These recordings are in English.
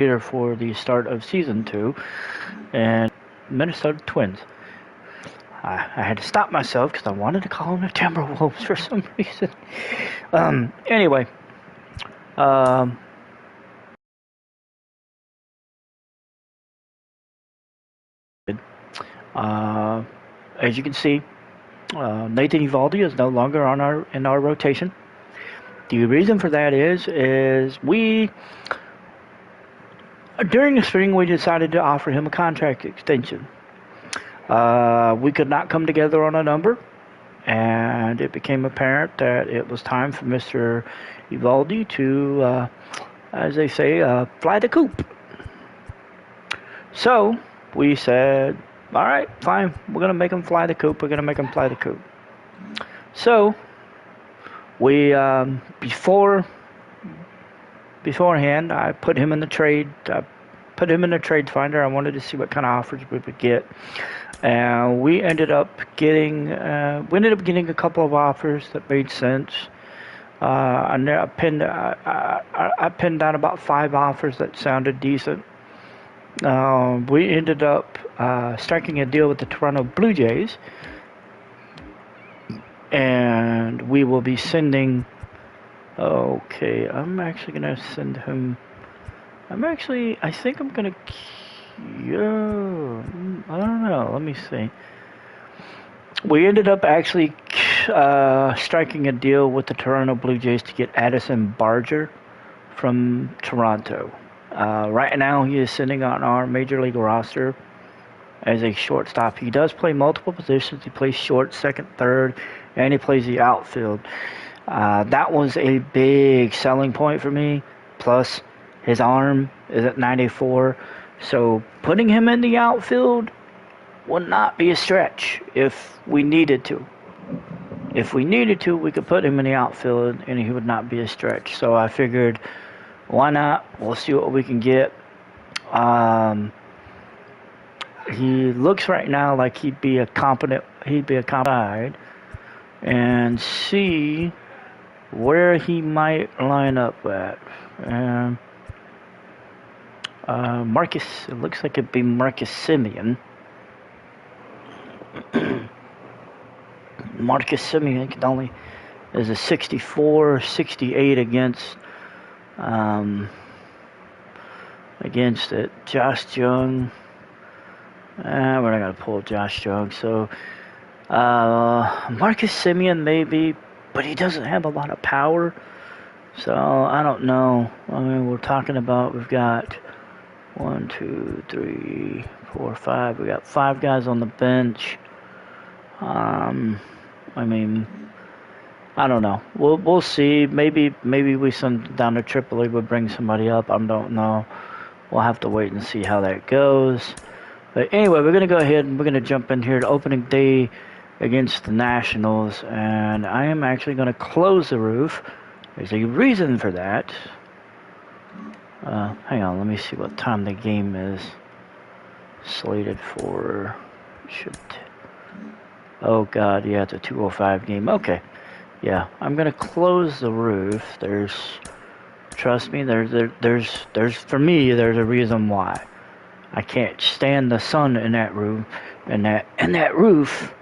here for the start of season 2, and Minnesota Twins. I had to stop myself because I wanted to call them the Timberwolves for some reason. Anyway, as you can see, Nathan Eovaldi is no longer in our rotation. The reason for that is we during the spring we decided to offer him a contract extension. We could not come together on a number, and it became apparent that it was time for Mr. Eovaldi to, as they say, fly the coop. So we said, all right, fine, we're going to make him fly the coop. So we, beforehand, I put him in the trade. I put him in the trade finder. I wanted to see what kind of offers we would get. And we ended up getting a couple of offers that made sense. I pinned down about 5 offers that sounded decent. We ended up striking a deal with the Toronto Blue Jays, and we will be sending. Okay, I'm actually gonna send him. I think I'm gonna. I don't know. Let me see. We ended up actually striking a deal with the Toronto Blue Jays to get Addison Barger from Toronto. Right now, he is sitting on our major league roster as a shortstop. He does play multiple positions. He plays short, second, third, and he plays the outfield. That was a big selling point for me. Plus, his arm is at 94. So putting him in the outfield would not be a stretch if we needed to. If we needed to, we could put him in the outfield and he would not be a stretch. So I figured, why not? We'll see what we can get. He looks right now like he'd be a competent side, and see where he might line up at. Marcus, it looks like it'd be Marcus Semien. Marcus Semien is a 64, 68 against it. Josh Jung. We're not going to pull Josh Jung. So, Marcus Semien maybe, but he doesn't have a lot of power. So, I don't know. I mean, we're talking about, we've got 1, 2, 3, 4, 5. We got 5 guys on the bench. I mean, I don't know. We'll see. Maybe we send down to AAA would bring somebody up. I don't know. We'll have to wait and see how that goes. But anyway, we're gonna go ahead and we're gonna jump in here to opening day against the Nationals, and I am actually gonna close the roof. There's a reason for that. Hang on, let me see what time the game is slated for. Oh God, yeah, it's a 2:05 game. Okay, yeah, I'm gonna close the roof. Trust me, there's for me, there's a reason why. I can't stand the sun in that room, in that roof,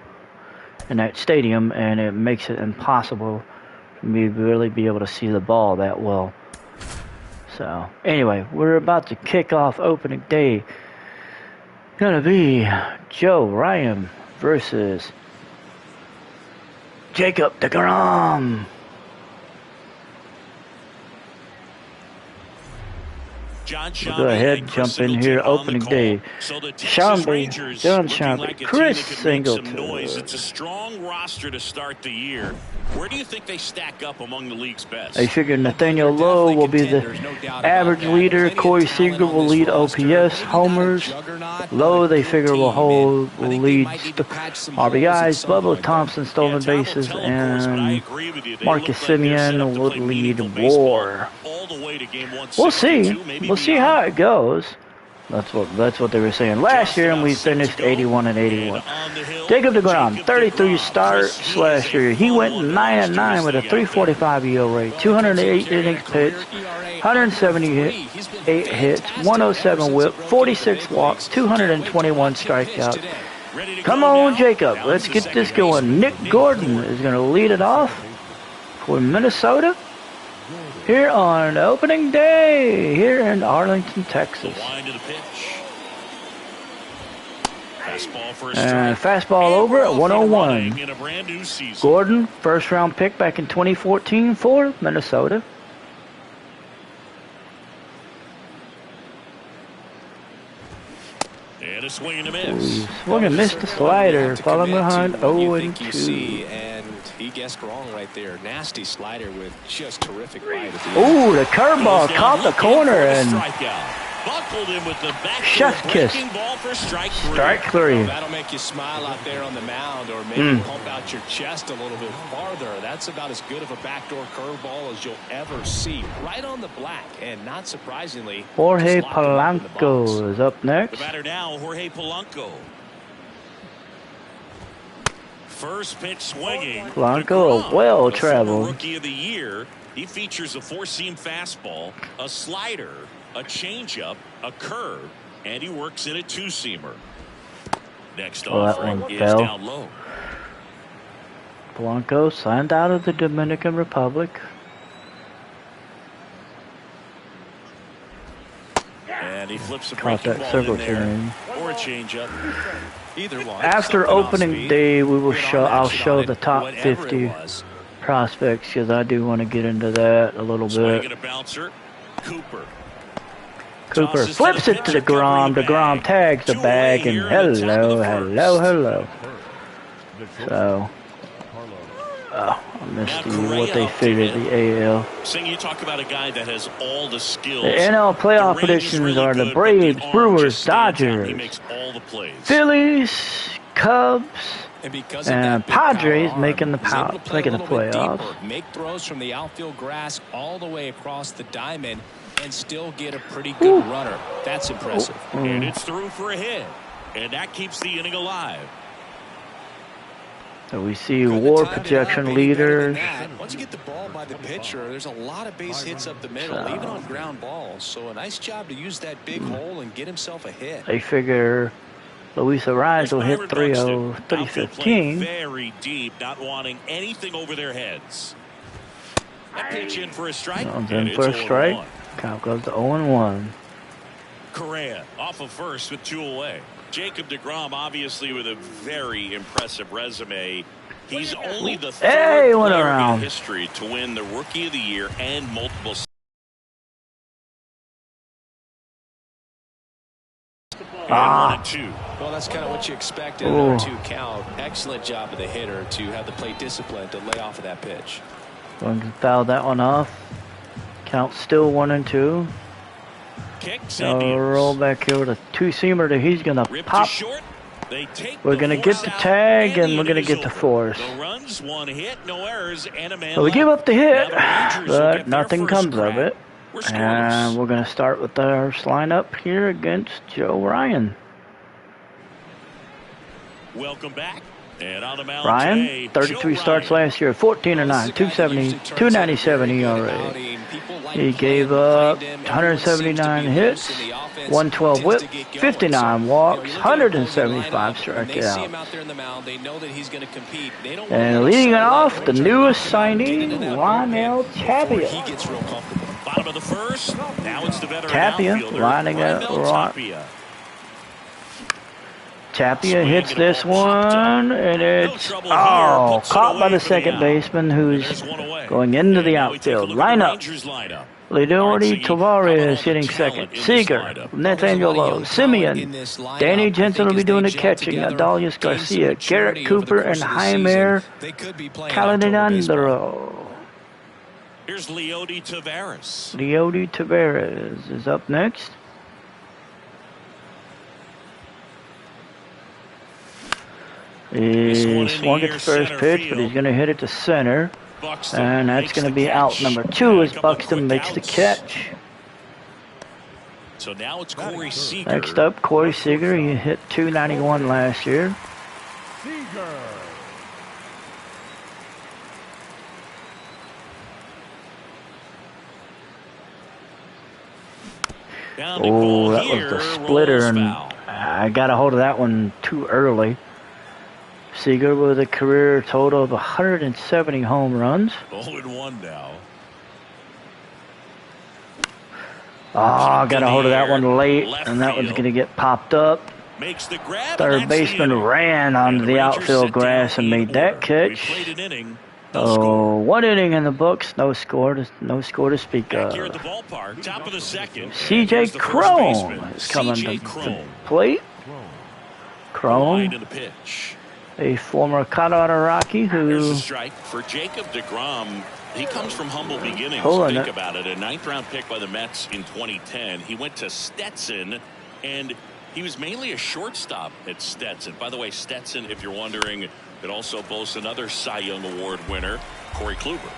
in that stadium, and it makes it impossible for me to really be able to see the ball that well. So, anyway, we're about to kick off opening day. Gonna be Joe Ryan versus Jacob deGrom. We'll go ahead and jump in here, opening day. Shambi, John Shambi, Chris Singleton. It's a strong roster to start the year. Where do you think they stack up among the league's best? They figure Nathaniel Lowe will be the average leader. Corey Seager will lead OPS, homers. Lowe, they figure, will lead RBIs. Bubba Thompson, stolen bases, and Marcus Semien will lead WAR. We'll see. We'll see how it goes. That's what they were saying last year, and we finished 81 and 81. Jacob deGrom, 33 starts last year. He went 9-9 with a 3.45 ERA, 208 innings pitched, 178 hits, 107 WHIP, 46 walks, 221 strikeouts. Come on, Jacob, let's get this going. Nick Gordon is going to lead it off for Minnesota here on opening day here in Arlington, Texas. And fastball over at 101. Gordon, first round pick back in 2014 for Minnesota. And a swing and a miss. Swing and missed the slider, falling behind 0-2. He guessed wrong right there. Nasty slider with just terrific bite. Ooh, the curveball caught the corner and buckled him with the back chef's kiss. Ball for strike three. Well, that'll make you smile out there on the mound, or maybe pump out your chest a little bit farther. That's about as good of a backdoor curveball as you'll ever see. Right on the black, and not surprisingly, Jorge Polanco is up next. The batter now, Jorge Polanco. First pitch swinging. Polanco, well traveled. Rookie of the year. He features a four-seam fastball, a slider, a changeup, a curve, and he works in a two-seamer. Next offering is down low. Polanco signed out of the Dominican Republic. And he flips a caught that circle turn. Or a changeup. Either one. After opening day, we will I'll show the top 50 prospects because I do want to get into that a little bit. A bouncer, Cooper. Cooper flips it to DeGrom. DeGrom tags the bag and hello. So, I missed what they figured the AL. Saying you talk about a guy that has all the skills. The NL playoff predictions are the Braves, Brewers, Dodgers, Phillies, Cubs, and Padres making the playoffs. Make throws from the outfield grass all the way across the diamond and still get a pretty good runner. That's impressive. And it's through for a hit. And that keeps the inning alive. So we see WAR projection leaders. Once you get the ball by the pitcher, there's a lot of base hits up the middle, even on ground balls. So a nice job to use that big hole and get himself a hit. They figure Luis Arraez will hit 315. Very deep, not wanting anything over their heads. That pitch in for a strike. In for a strike. Count goes to 0-1. Correa off of first with 2 away. Jacob deGrom, obviously with a very impressive resume. He's only the third player in history to win the Rookie of the Year and multiple. Well, that's kind of what you expect in a 2 count. Excellent job of the hitter to have the plate discipline to lay off of that pitch. Going to foul that one off. Count still 1-2. Roll back here with a two-seamer that he's going to pop. We're going to get the tag and we're going to get the force. So we give up the hit, but nothing comes of it. And we're going to start with our lineup here against Joe Ryan. Welcome back. And on the mound Ryan, today, 33 starts last year, 14-9, 297 ERA. He gave up 179 hits, 112 WHIP, 59 walks, 175 strikeouts. And leading it off, the newest signee, Raimel Tapia. Bottom of the first. Now it's the veteran Tapia lining up. Tapia hits this one, and it's caught by the second baseman who's going into the outfield. Lineup: Leody Taveras hitting second, Seager, Nathaniel Lowe, Simeon, Danny Jensen will be doing the catching, Adalius Garcia, Garrett Cooper, and Jaime Caladinandro. Here's Leody Taveras. Leody Taveras is up next. He swung at the first pitch, but he's going to hit it to center. And that's going to be out number 2 as Buxton makes the catch. So now it's Corey Seager. Next up, Corey Seager. He hit .291 last year. Seager. Oh, that was the splitter, and I got a hold of that one too early. Seager with a career total of 170 home runs. 0-1 now. Oh, I got a hold of that one late, and that one's going to get popped up. Makes the grab. Third baseman ran onto the outfield grass and made that catch. Oh, 1 inning in the books, no score to speak of. Here at the ballpark, top of the second. C.J. Cron is coming to the plate. Cron, a former Colorado Rocky who... There's a strike for Jacob deGrom. He comes from humble beginnings. Think about it. A 9th-round pick by the Mets in 2010. He went to Stetson, and he was mainly a shortstop at Stetson. By the way, Stetson, if you're wondering, it also boasts another Cy Young Award winner, Corey Kluber.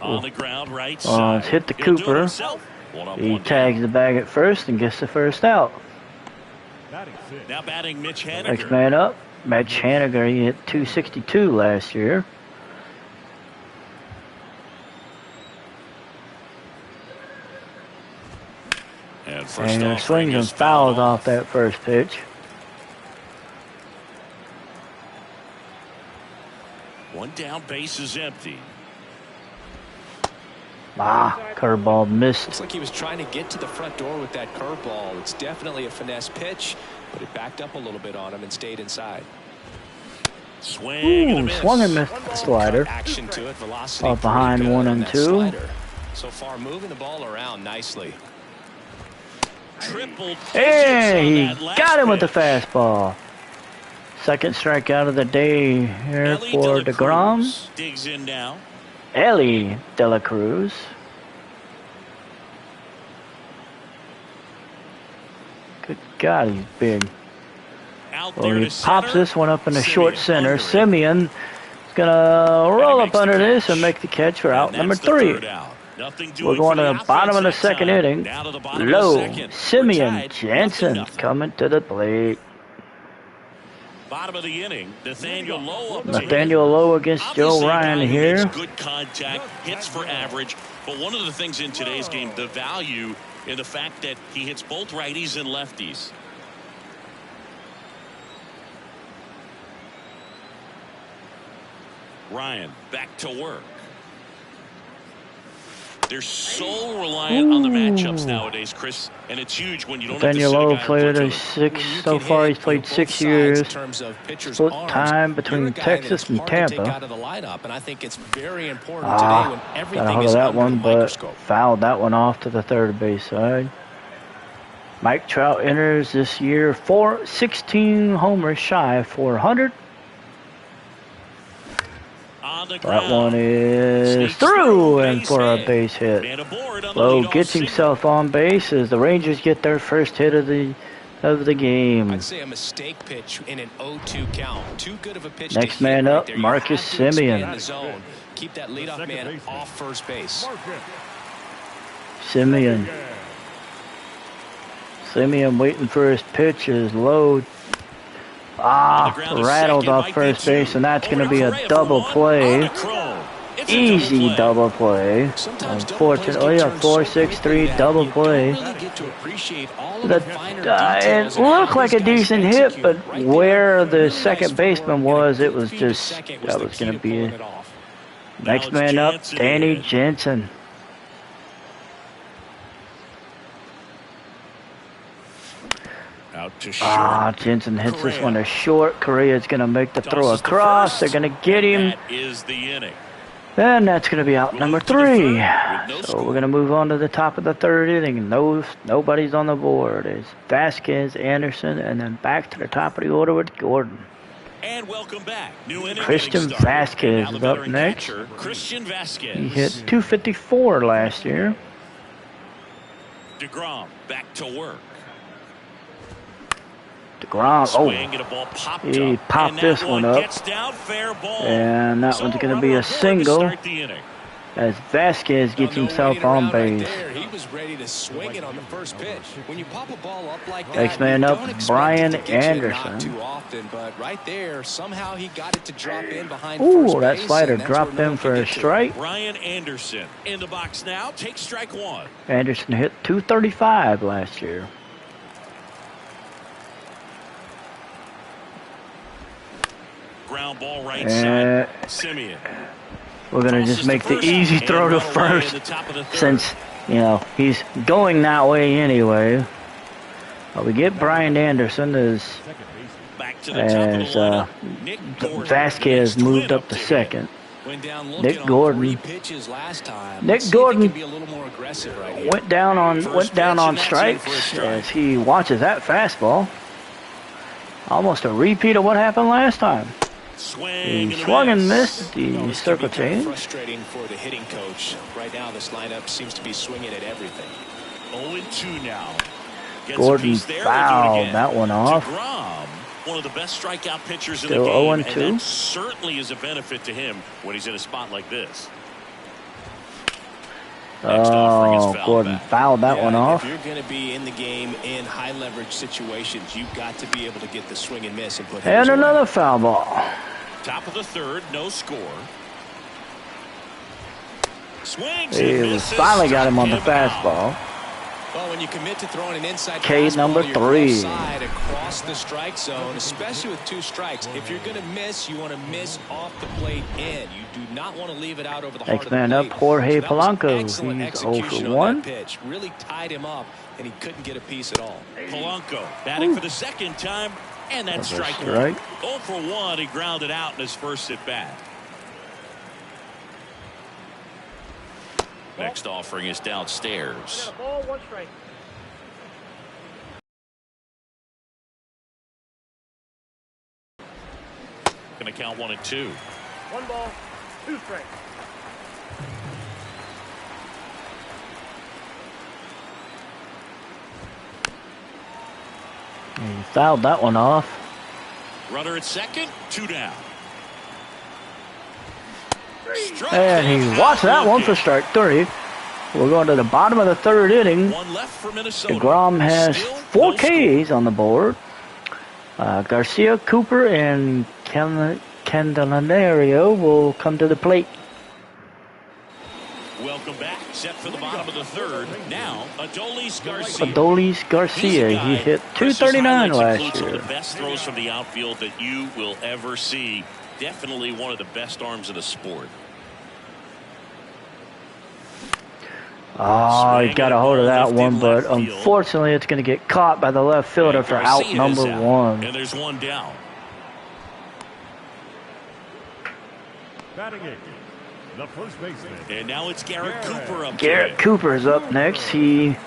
On the ground, right side. It's hit the Cooper. He tags the bag at first and gets the first out. Now batting Mitch Haniger. Next man up, Mitch Haniger. He hit .262 last year. And swings and fouls off that first pitch. One down, base is empty. Curveball missed. Looks like he was trying to get to the front door with that curveball. It's definitely a finesse pitch, but it backed up a little bit on him and stayed inside. Swung and missed the slider. Action to it, velocity off behind 1 and 2. Slider. So far, moving the ball around nicely. Hey, he got him with the fastball. Second strikeout of the day here for deGrom. Digs in now. Elly De La Cruz. Good God, he's big. Well, he pops this one up in the short center. Simeon is going to roll up under this and make the catch for out number 3. We're going to the bottom of the second inning. Low, Simeon Jansen coming to the plate. Bottom of the inning, Nathaniel Lowe against Joe Ryan here. Good contact, hits for average, but one of the things in today's game, the value in the fact that he hits both righties and lefties. Ryan back to work. They're so reliant on the matchups nowadays, Chris, and it's huge when you don't have to sit a guy Lowe played so far he's played 6 years. Split time between Texas and Tampa. Got a hold of that one, but fouled that one off to the third base side. Mike Trout enters this year 16 homers shy of 400. That one is through and for a base hit. Lowe gets himself on base as the Rangers get their first hit of the game. I'd say a mistake pitch in an 0-2 count. Too good of a pitch. Next man up, Marcus Semien. Keep that leadoff man off first base. Semien waiting for his pitch as Lowe rattled off first base, and that's going to be a double play. Easy double play. Unfortunately, a 4-6-3 double play. It looked like a decent hit, but where the second baseman was, it was just, that was going to be it. Next man up, Danny Jansen. Jensen hits this one to short. Correa's going to make the throw across. They're going to get him. And that's going to be out number 3. So we're going to move on to the top of the third inning. Nobody's on the board. It's Vasquez, Anderson, and then back to the top of the order with Gordon. And welcome back. Christian Vasquez is up next. He hit .254 last year. deGrom back to work. DeGrom, he popped this one up. And that one's going to be a single as Vasquez gets himself on base. He was ready to swing it on the first pitch. When you pop a ball up like that, next man up, Brian Anderson. Not too often, but right there, somehow he got it to drop in behind Ooh, first that base, slider dropped him for a strike. Brian Anderson in the box now. Take strike one. Anderson hit .235 last year. Ground ball right side. Simeon. We're going to just make the easy throw to first since, you know, he's going that way anyway. We get Brian Anderson as Vasquez moved up to second. Nick Gordon went down on strikes as he watches that fastball. Almost a repeat of what happened last time. He swung and missed the circle change. Frustrating for the hitting coach. Right now, this lineup seems to be swinging at everything. 0-2 now. Gordon fouled that one off. DeGrom, one of the best strikeout pitchers in Still the game, 0-2. and that certainly is a benefit to him when he's in a spot like this. Oh, Gordon fouled that one off. If you're going to be in the game in high leverage situations, you've got to be able to get the swing and miss and put. And another foul ball. Top of the third, no score. Swings He finally got him on the fastball. Well, when you commit to throwing an inside K number 3 side across the strike zone, especially with 2 strikes, if you're going to miss, you want to miss off the plate in. You do not want to leave it out over the heart next man up, Jorge Polanco. He's 0 for 1. Pitch really tied him up, and he couldn't get a piece at all. Polanco batting for the second time, and that's strike 1. 0 for 1. He grounded out in his first at bat. Next offering is downstairs. Ball, 1 strike. Going to count 1 and 2. 1 ball, 2 strikes. He fouled that one off. Runner at second, 2 down. And he watched that one for strike 3. We're going to the bottom of the 3rd inning. 1 left for Minnesota. DeGrom has 4 Ks on the board. Garcia, Cooper, and Candelario will come to the plate. Welcome back. Set for the bottom of the 3rd. Now, Adolis Garcia. Adolis Garcia. He hit .239 last year. Some of the best throws from the outfield that you will ever see. Definitely one of the best arms in the sport. Oh, he got a hold of that one, but unfortunately it's going to get caught by the left fielder for out number 1. And there's 1 down. Batting it, the first baseman. And now it's Garrett Cooper up. Garrett Cooper's up next. Ryan,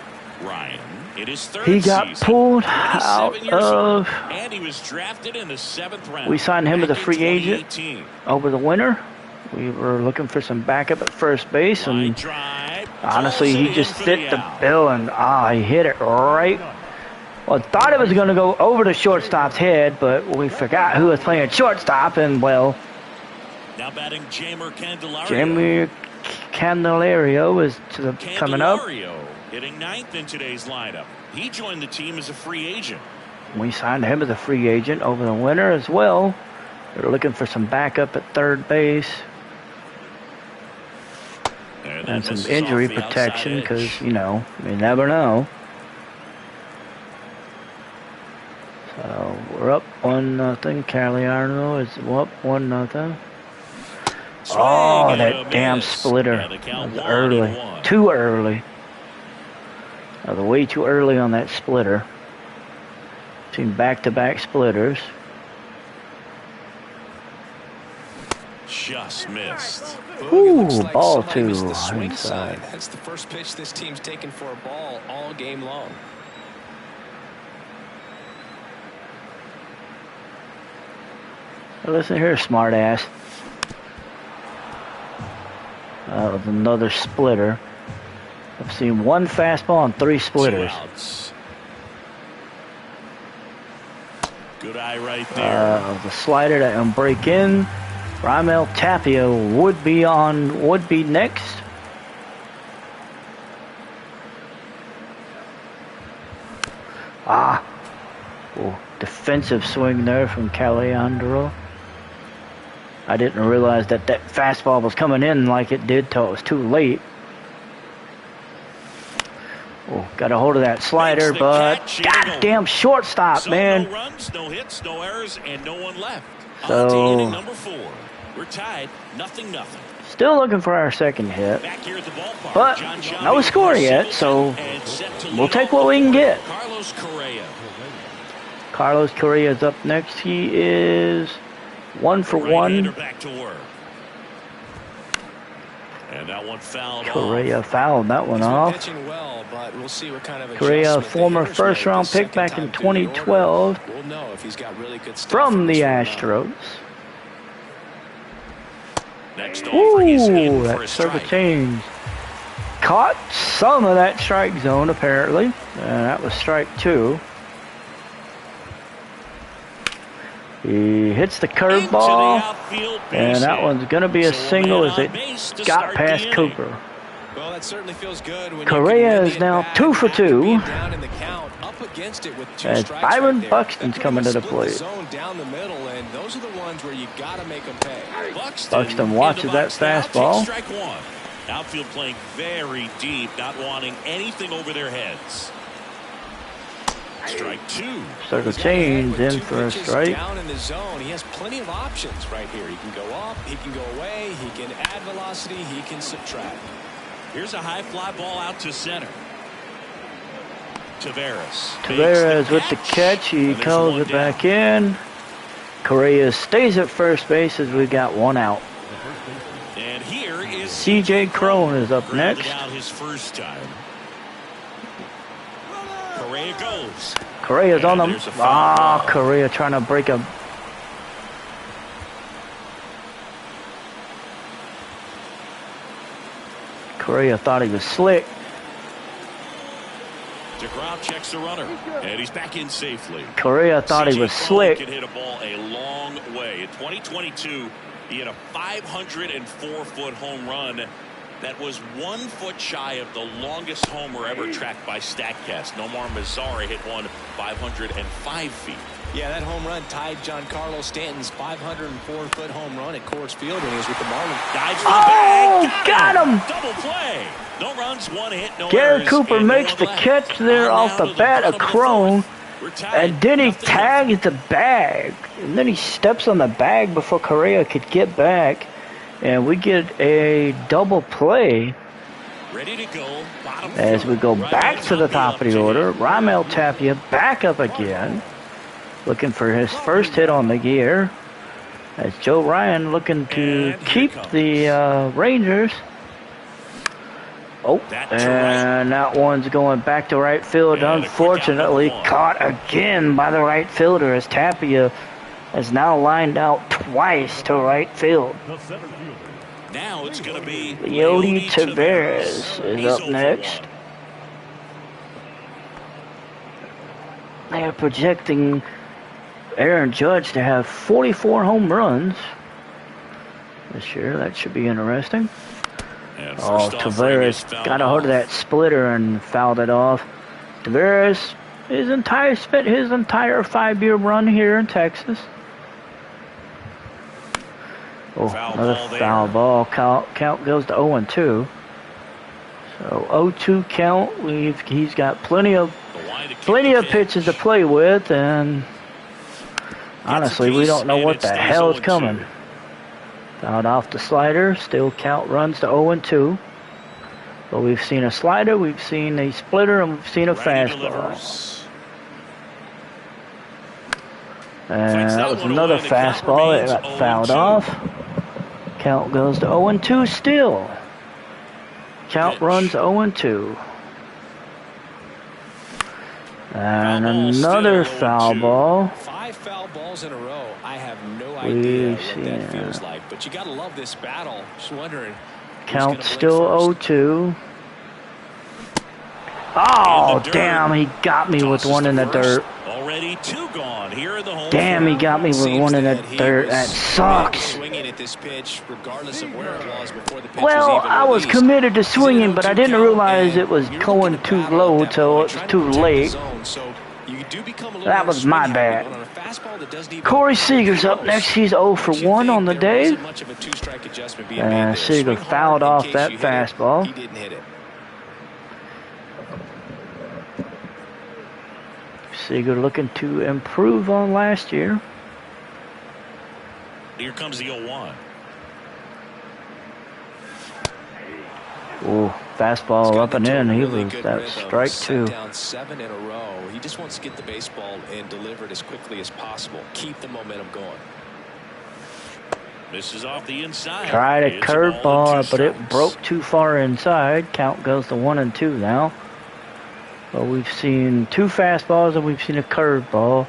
it is 3rd he got season, pulled out of. And he was drafted in the 7th round. We signed him as a free agent over the winter. We were looking for some backup at first base, and honestly, he just fit the bill, and he hit it right. Well, I thought it was going to go over the shortstop's head, but we forgot who was playing shortstop, and well, now batting Jeimer Candelario. Jeimer Candelario is coming up. Hitting 9th in today's lineup. He joined the team as a free agent. We signed him as a free agent over the winter as well. They're looking for some backup at 3rd base. And some injury protection because, you know, you never know. So we're up 1-0. Caliarno is up 1-0. Oh, that damn splitter. That was early. Too early. That was way too early on that splitter. Seen back-to-back splitters. Just missed. Ooh, ball 2 inside. inside. That's the first pitch this team's taken for a ball all game long. Listen here, smart ass. That was another splitter. I've seen 1 fastball and 3 splitters. Good eye right there. The slider that will break in. Raimel Tapia would be next. Defensive swing there from Caliandro. I didn't realize that fastball was coming in like it did till it was too late. Got a hold of that slider, but goddamn shortstop, man. No runs, no hits, no errors, and no one left. So, on to inning number 4. We're tied, 0-0. Still looking for our second hit, Back here at the ballpark, but no score yet, so we'll take what we can get. Carlos Correa. Carlos Correa is up next. He is 1 for 1. Back to work. And that one fouled Correa fouled that one off. Pitching well, but we'll see what kind of Correa, former first-round pick back in 2012 we'll know if he's got really good stuff from the Astros. Next offer, he's in for That a circuit strike. change. Caught some of that strike zone, apparently. And that was strike 2. He hits the curveball, and that one's going to be a single as it got past Cooper. Well, that certainly feels good when Correa is now 2 for 2. down in the count, up against it with 2 As strikes Byron right there. Buxton's That coming to the split the plate. zone down the middle, and those are the ones where you got to make them pay. Buxton watches that fastball. Strike 1. Outfield playing very deep, not wanting anything over their heads. Strike 2. Circle change in for a strike. Down in the zone, he has plenty of options right here. He can go up, he can go away, he can add velocity, he can subtract. Here's a high fly ball out to center. Taveras with the catch. He calls it back in. Correa stays at first base as we got 1 out. And here is C.J. Cron is up next. Out his first time. Correa goes. Correa's on them. Correa trying to break a. Correa thought he was slick. DeGrom checks the runner, and he's back in safely. Correa thought he was slick. Can hit a ball a long way. In 2022, he had a 504-foot home run. That was 1 foot shy of the longest homer ever tracked by StatCast. Nomar Mazara hit one 505 feet. Yeah, that home run tied Giancarlo Stanton's 504-foot home run at Coors Field when he was with the Marlins. Dives for the bag. Got him! Double play. No runs, 1 hit, no Garrett errors, Cooper and no makes one the left. catch there off the bat of Cron. And then he tags the bag. And then he steps on the bag before Correa could get back. And we get a double play Ready to go. as we go back to the top of the order. Raimel Tapia back up again, looking for his first hit on the year. As Joe Ryan looking to keep the Rangers. And that one's going back to right field. Unfortunately, caught again by the right fielder as Tapia has now lined out twice to right field. Now it's going to be Leody Taveras is up next. They are projecting Aaron Judge to have 44 home runs this year. That should be interesting. Taveras got a hold of that splitter and fouled it off. Taveras, spent his entire 5-year run here in Texas. Another foul ball. Count goes to 0-2. So 0-2 count. He's got plenty of pitches to play with, and honestly, we don't know what the hell is coming. Fouled off the slider. Still count runs to 0-2. But we've seen a slider, we've seen a splitter, and we've seen a fastball. And that was another fastball that got fouled off. Count goes to 0-2 still. Count runs 0-2. And another foul ball. 5 foul balls in a row. I have no idea what that feels like. But you got to love this battle. Just wondering. Count still 0-2. Oh, damn, he got me with one in the dirt. Already 2 gone here in the home. Damn, he got me with one in the third. That sucks. Swinging at this pitch, regardless of where it was before the pitch Well, was even I was released. committed to swinging, but I didn't realize it was going too low till it was too late. That was my bad. Corey Seager's up next. He's 0 for 1 on the day. And Seager fouled off that fastball. He didn't hit it. Seager looking to improve on last year. Here comes the 0-1. Ooh, fastball up and in. He was that strike 2. Down 7 in a row. He just wants to get the baseball and deliver it as quickly as possible. Keep the momentum going. Misses off the inside. Tried a curveball, but it broke too far inside. Count goes to 1-2 now. Well, we've seen 2 fastballs and we've seen a curveball.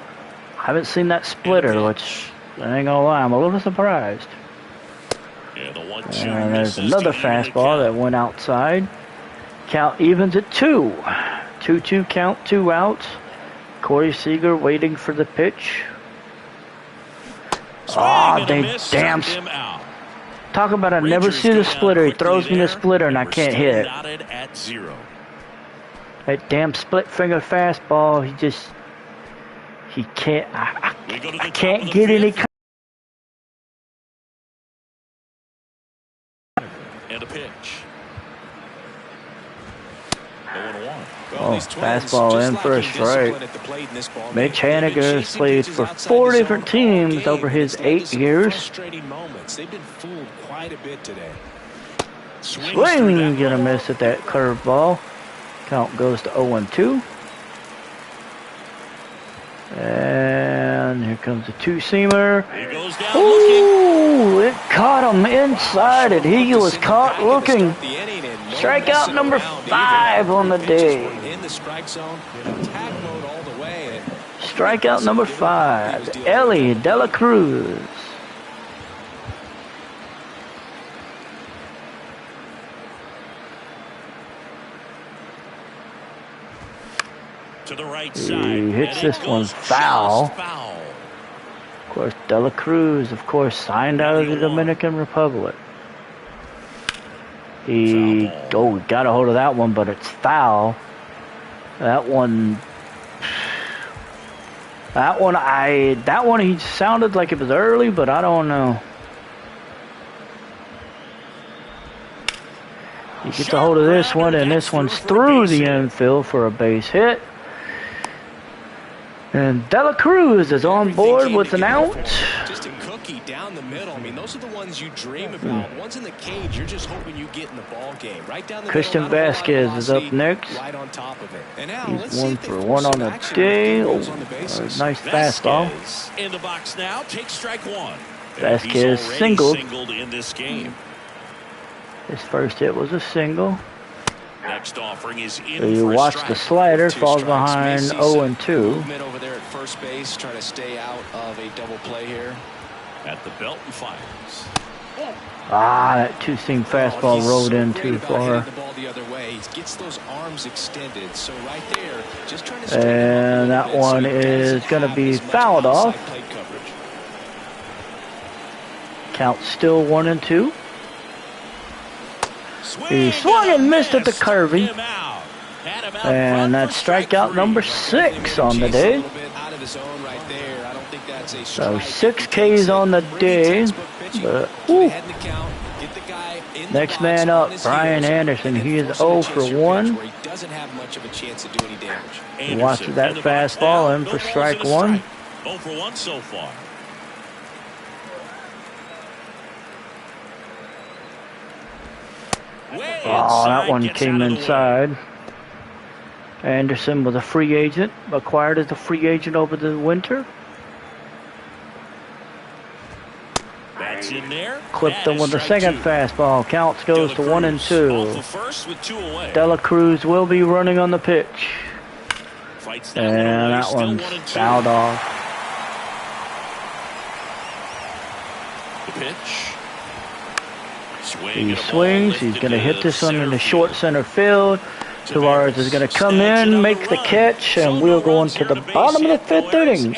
I haven't seen that splitter, which I ain't gonna lie, I'm a little surprised. Yeah, the 1-2 and there's another fastball that went outside. Count evens at 2. 2-2 count, 2 outs. Corey Seager waiting for the pitch. Oh, they damn. Talk about I never see the splitter. He throws me the splitter and I can't hit it. That damn split finger fastball, he can't, I can't get any. And a pitch. Oh, fastball in for a strike. Mitch Haniger has played for 4 different teams over his 8 years. They've been fooled quite a bit today. Swing, gonna miss at that curveball. Count goes to 0-2. And here comes the 2-seamer. Ooh, it caught him inside it. He was caught looking. Strikeout number 5 on the day. In the strike zone, attack mode all the way. Strikeout number 5, Elly De La Cruz. To the right side. He hits this one foul. Of course, De La Cruz, of course, signed out of the Dominican Republic. He got a hold of that one, but it's foul. That one he sounded like it was early, but I don't know. He gets a hold of this one, and this one's through the infield for a base hit. And De La Cruz is on board with an out. Just a cookie down the middle. I mean, those are the ones you dream about. Ones in the cage, you're just hoping you get in the ball game. Right down the Christian middle. Vasquez is up next. Right on top of it. And now, He's 1 for 1 on the day. Oh, nice fastball. In the box now, take strike 1. Vasquez singled in this game. His first hit was a single. Next offering is in. So you watch the slider, falls behind 0-2. Movement over there at first base, trying to stay out of a double play here. At the belt and fires. Ah, that 2-seam fastball rolled in too far. The ball the other way. He gets those arms extended. So right there, just trying to and that one is going to be fouled off. Count still 1-2. He swung and missed at the curvy. And that's strikeout number 6 on the day. So 6 Ks on the day. But, next man up, Brian Anderson. He is 0 for 1. He watches that fastball in for strike 1. 0 for 1 so far. Oh, that one came inside. Anderson was a free agent, acquired as a free agent over the winter. That's in there. Clipped him with the second fastball. Counts goes to 1-2. De La Cruz will be running on the pitch. And that one's fouled off. The pitch. He swings. He's going to hit this one in the short center field. Suarez is going to come in, make the catch, and we'll go into the bottom of the fifth inning.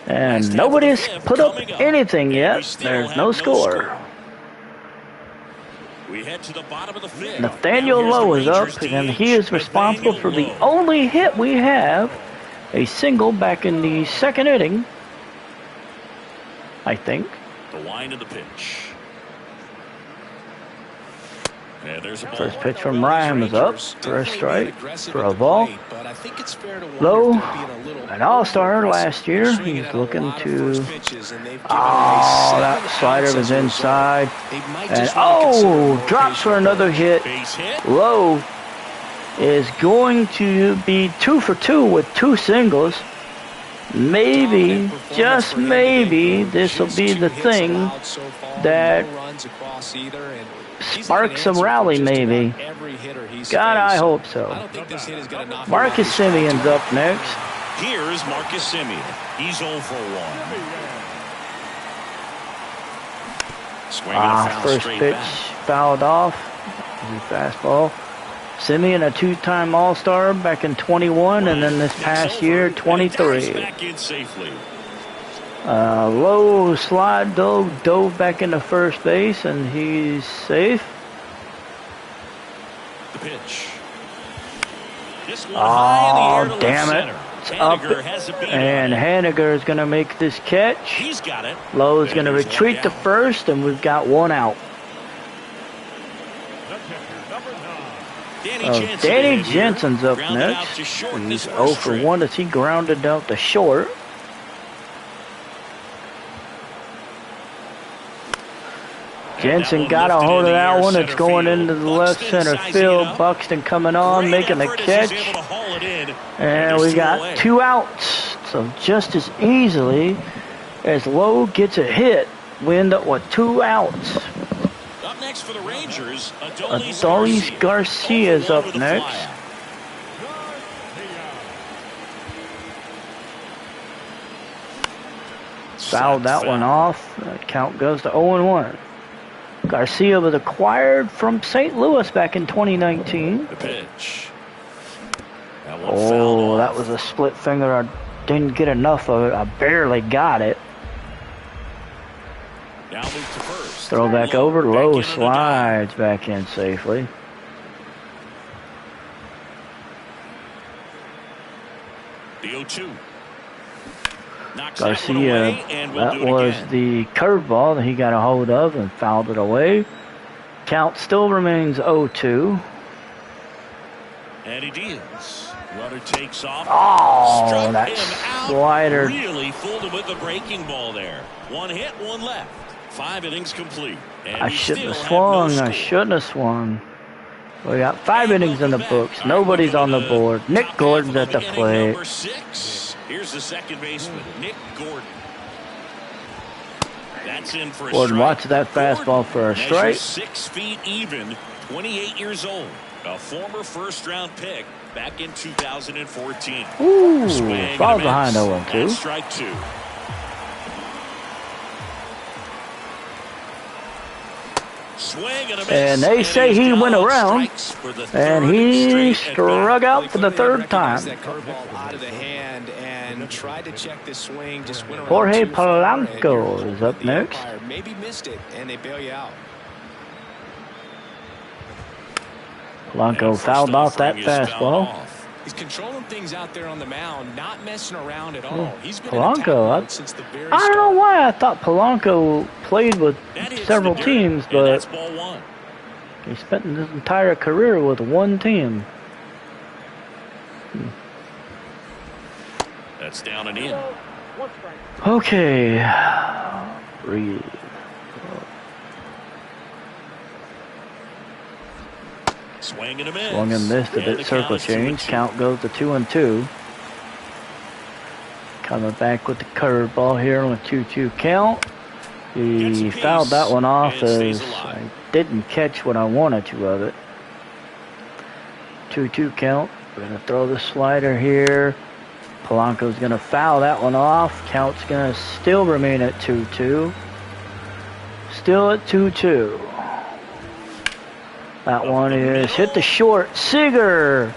And nobody's put up anything yet. There's no score. We head to the bottom of the fifth. Nathaniel Lowe is up, and he is responsible for the only hit we have, a single back in the second inning, I think. The line of the pitch. Yeah, there's a First pitch from Ryan was up for a strike, for a ball. Lowe, an all-star last year. He's looking to... Oh, that slider was inside. And oh, drops for another hit. Lowe is going to be 2 for 2 with 2 singles. Maybe, just maybe, this will be the thing that sparks a rally, maybe. God, I hope so. Marcus Simeon's up next. Here is Marcus Simeon. He's 0 for 1. First pitch fouled off. Fastball. Simeon, a 2-time All-Star back in 21, and then this past year, 23. Low slide dove back into first base, and he's safe. The pitch. Oh, damn it. It's up, and Haniger is going to make this catch. He's got it. Lowe's going to retreat to first, and we've got 1 out. Danny Jensen's up next. He's 0 for 1 as he grounded out to short. Jensen got a hold of that one. It's going into the left center field. Buxton coming on, making the catch. And we got 2 outs. So just as easily as Lowe gets a hit, we end up with 2 outs. Up next for the Rangers, Adolis Garcia is up next. Fouled that one off. That count goes to 0-1. Garcia was acquired from St. Louis back in 2019. The pitch. Oh, that was a split finger. I didn't get enough of it. I barely got it. Now move to first. Throw back over. Lowe slides back in safely. The 0-2. Garcia, that was the curveball that he got a hold of and fouled it away. Count still remains 0-2. Eddie Diaz. Runner takes off. Oh, that slider. Really fooled him with the breaking ball there. 1 hit, 1 left. 5 innings complete. I shouldn't have swung. I shouldn't have swung. We got 5 innings in the books. Nobody's on the board. Nick Gordon's at the plate. Number 6. Here's the second baseman, Nick Gordon. That's in for a Gordon, strike. watch that fastball for a strike. 6 feet even, 28 years old. A former first-round pick back in 2014. Ooh, falls behind 0-2. Strike 2. And they say he went around, and he struck out for the 3rd time. Jorge Polanco is up next. Maybe missed it, and they bail you out. Polanco fouled off that fastball. He's controlling things out there on the mound, not messing around at all. He's been Polanco, since the very I don't know why I thought Polanco played with several teams, but he spent his entire career with 1 team. That's down and in. Okay. Breathe. Swing and a miss. Swung and missed a bit. Circle change. Count goes to 2-2. Coming back with the curveball here on a 2-2 count. He fouled that one off as I didn't catch what I wanted to of it. 2-2 count. We're going to throw the slider here. Polanco's going to foul that one off. Count's going to still remain at 2-2. Still at 2-2. That one is hit the short. Seager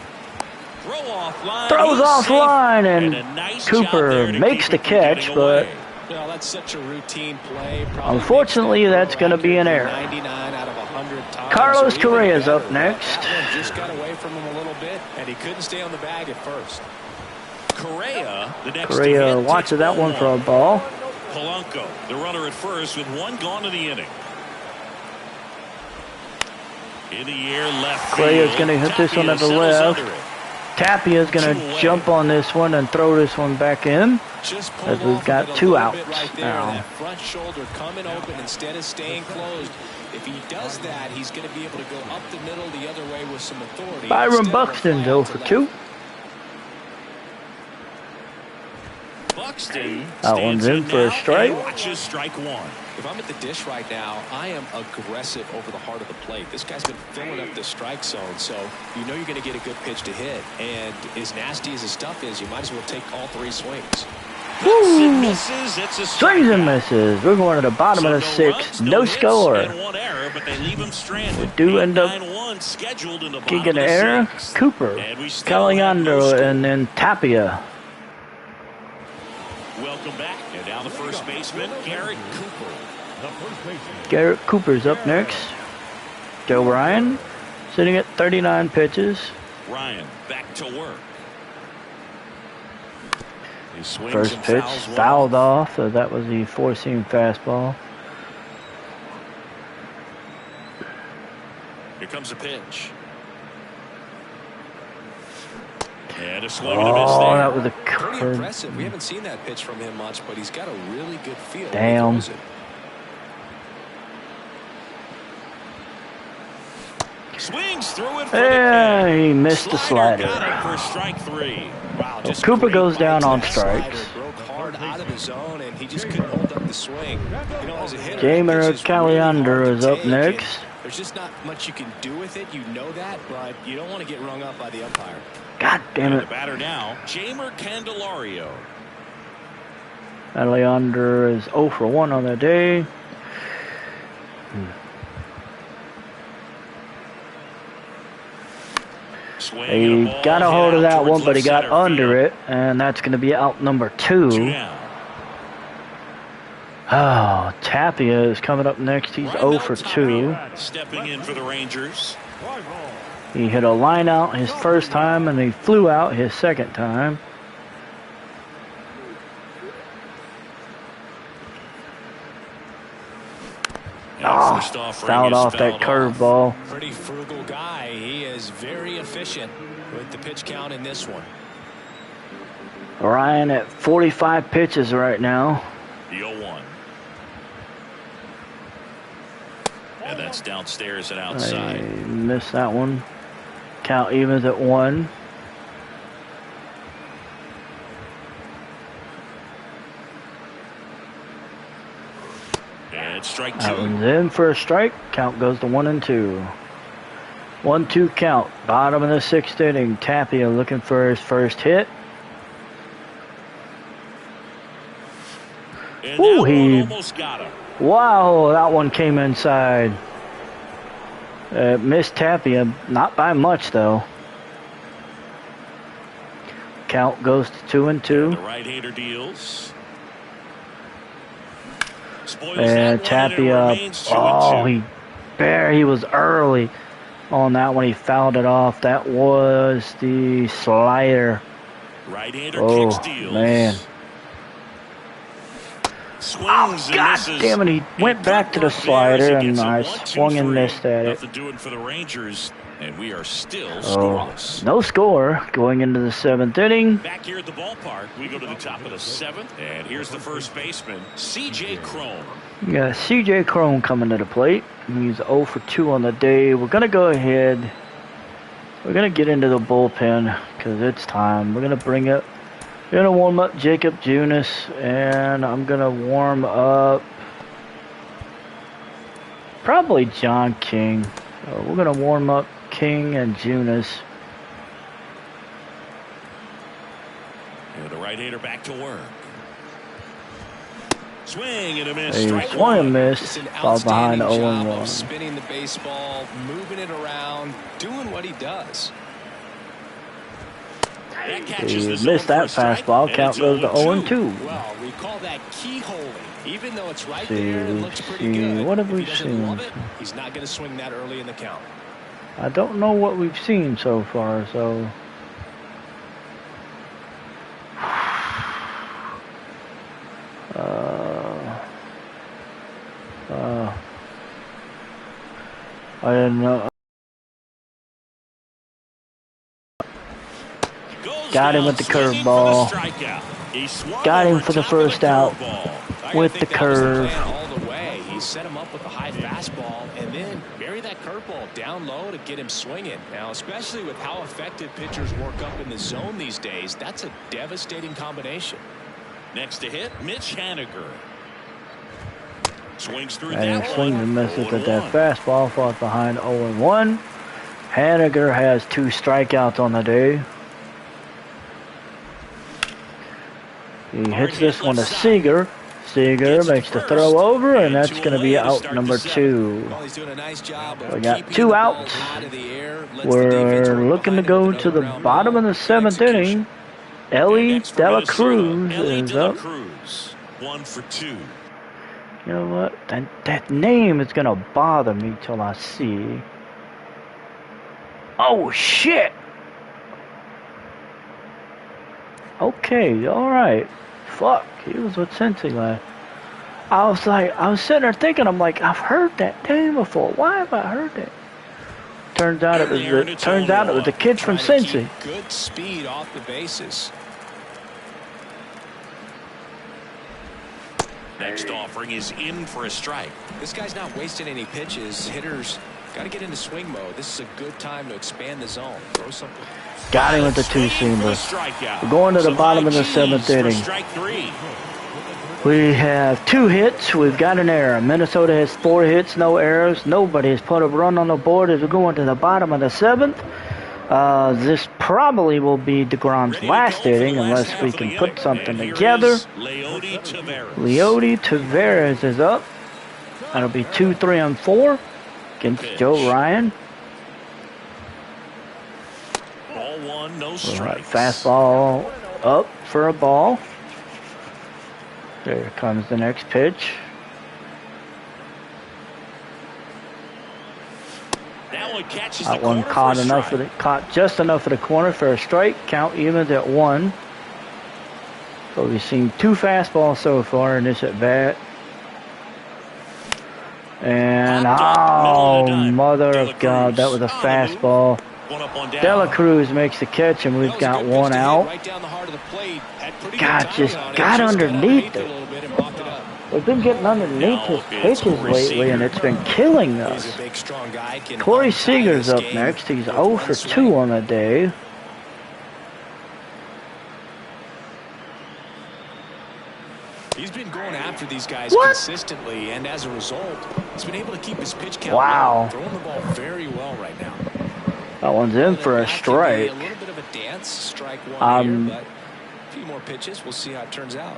throws off line, and nice Cooper makes the catch, but well, that's such a routine play. Unfortunately, that's going to be an error. 99 out of 100 times. Carlos Correa's up next. That one just got away from him a little bit, and he couldn't stay on the bag at first. Correa watches that one for a ball. Polanco, the runner at first with one gone in the inning. In the air, left field. Correa's going to hit this one at the left. Tapia's going to jump on this one and throw this one back in, as we've got 2 outs now. That front shoulder coming open instead of staying closed. If he does that, he's going to be able to go up the middle the other way with some authority. Byron Buxton's 0 for 2. Buxton that one's in for a strike. Watches strike 1. If I'm at the dish right now, I am aggressive over the heart of the plate. This guy's been filling up the strike zone, so you know you're going to get a good pitch to hit. And as nasty as his stuff is, you might as well take all 3 swings. Misses. It's a swings and misses. We're going to the bottom of the 6th. No score. Error, but they leave him stranded. We do end up kicking an error. Cooper, Caliendo, and then Tapia. Welcome back. And now the first baseman, Garrett Cooper. Garrett Cooper's up next. Joe Ryan sitting at 39 pitches. Ryan back to work. First pitch fouled off, so that was the 4-seam fastball. Here comes a pitch. And a swing and a miss there. That was a pretty impressive. We haven't seen that pitch from him much, but he's got a really good feel. Damn. Swings through it for he missed the slider. For strike 3. Wow, so Cooper goes down on strikes. Broke hard out of his zone, and he just couldn't hold up the swing. You know, as a hitter, Jamer Caliander is up next. There's just not much you can do with it. You know that, but you don't want to get rung up by the umpire. God damn it. The batter now, Jamer Candelario. Caliander is 0 for 1 on the day. He got a hold of that one, but he got under it, and that's going to be out number 2. Oh, Tapia is coming up next. He's 0 for 2. Stepping in for the Rangers. He hit a line out his first time, and he flew out his second time. Fouled off that curveball. Pretty frugal guy. He is very efficient with the pitch count in this one. Ryan at 45 pitches right now. The 0-1. And that's downstairs and outside. I missed that one. Count evens at 1. And strike 2. That one's in for a strike. Count goes to 1-2. 1-2 count. Bottom of the 6th inning. Tapia looking for his first hit. Ooh, he almost got him. Wow, that one came inside. Missed Tapia, not by much though. Count goes to 2-2. The right-hander deals. And Tapia, he was early on that one. He fouled it off. That was the slider. Right-hander kicks deals. Man. Swings God damn it, he went back to the slider, and I swung and missed at it. Nothing doing for the Rangers, and we are still scoreless. No score going into the 7th inning. Back here at the ballpark, we go to the top of the 7th, and here's the first baseman, C.J. Cron. We got C.J. Cron coming to the plate. He's 0 for 2 on the day. We're going to go ahead. We're going to get into the bullpen because it's time. We're going to bring up. I'm going to warm up Jacob Junis, and I'm going to warm up probably John King. So we're going to warm up King and Junis. And the right-hander back to work. Swing and a miss. He swung and missed. Falls behind 0-1. Spinning the baseball, moving it around, doing what he does. He missed that fastball. Count goes to 0-2. Well, we call that keyholing. Even though it's right there, it looks pretty good. What have we seen? He's not going to swing that early in the count. I don't know what we've seen so far, so. I didn't know. Got him with the curveball. Got him for the first out with the curve. All the way. He set him up with a high fastball and then bury that curveball down low to get him swinging. Now, especially with how effective pitchers work up in the zone these days, that's a devastating combination. Next to hit, Mitch Haniger. Swings through And that swings one. and misses at that fastball. Falls behind 0-1. Haniger has 2 strikeouts on the day. He hits this one to Seager. Seager makes the throw over, and that's going to be out number 2. Well, he's doing a nice job of We got keeping 2 the ball outs. out of the air, lets the defense We're work looking to behind go him and to the around bottom of the 7th inning. Ellie Next for De La Minnesota, Cruz Ellie is De La up. Cruz, 1 for 2. You know what? That name is going to bother me till I see. Oh, shit! Okay, alright. Fuck, he was with Cincy last. I was sitting there thinking, I'm like, I've heard that name before. Why have I heard that? Turns out it was the kid from Trying to Cincy. keep good speed off the bases. Next offering is in for a strike. This guy's not wasting any pitches. Hitters got to get into swing mode. This is a good time to expand the zone. Throw something. Got him with the 2-seamer. We're going to the bottom of the 7th inning. Strike 3. We have 2 hits. We've got an error. Minnesota has 4 hits, no errors. Nobody has put a run on the board as we're going to the bottom of the 7th. This probably will be DeGrom's last inning unless we can put something together. Leody Taveras is up. That'll be 2, 3, and 4 against Joe Ryan. Ball 1, no All right, strikes. fastball up for a ball. There comes the next pitch. That one catches That the one corner caught for a enough strike. caught just enough for the corner for a strike. Count evens at 1. So we've seen 2 fastballs so far in this at bat. And mother of God, that was a fastball. De La Cruz makes the catch, and we've got 1 out. God, just got underneath it. We've been getting underneath his pitches lately, and it's been killing us. Corey Seager's up next. He's 0 for 2 on the day. He's been going after these guys consistently, and as a result, he's been able to keep his pitch count low, throwing the ball very well right now. That one's in for a strike. A little bit of a dance, strike 1 here, but a few more pitches. We'll see how it turns out.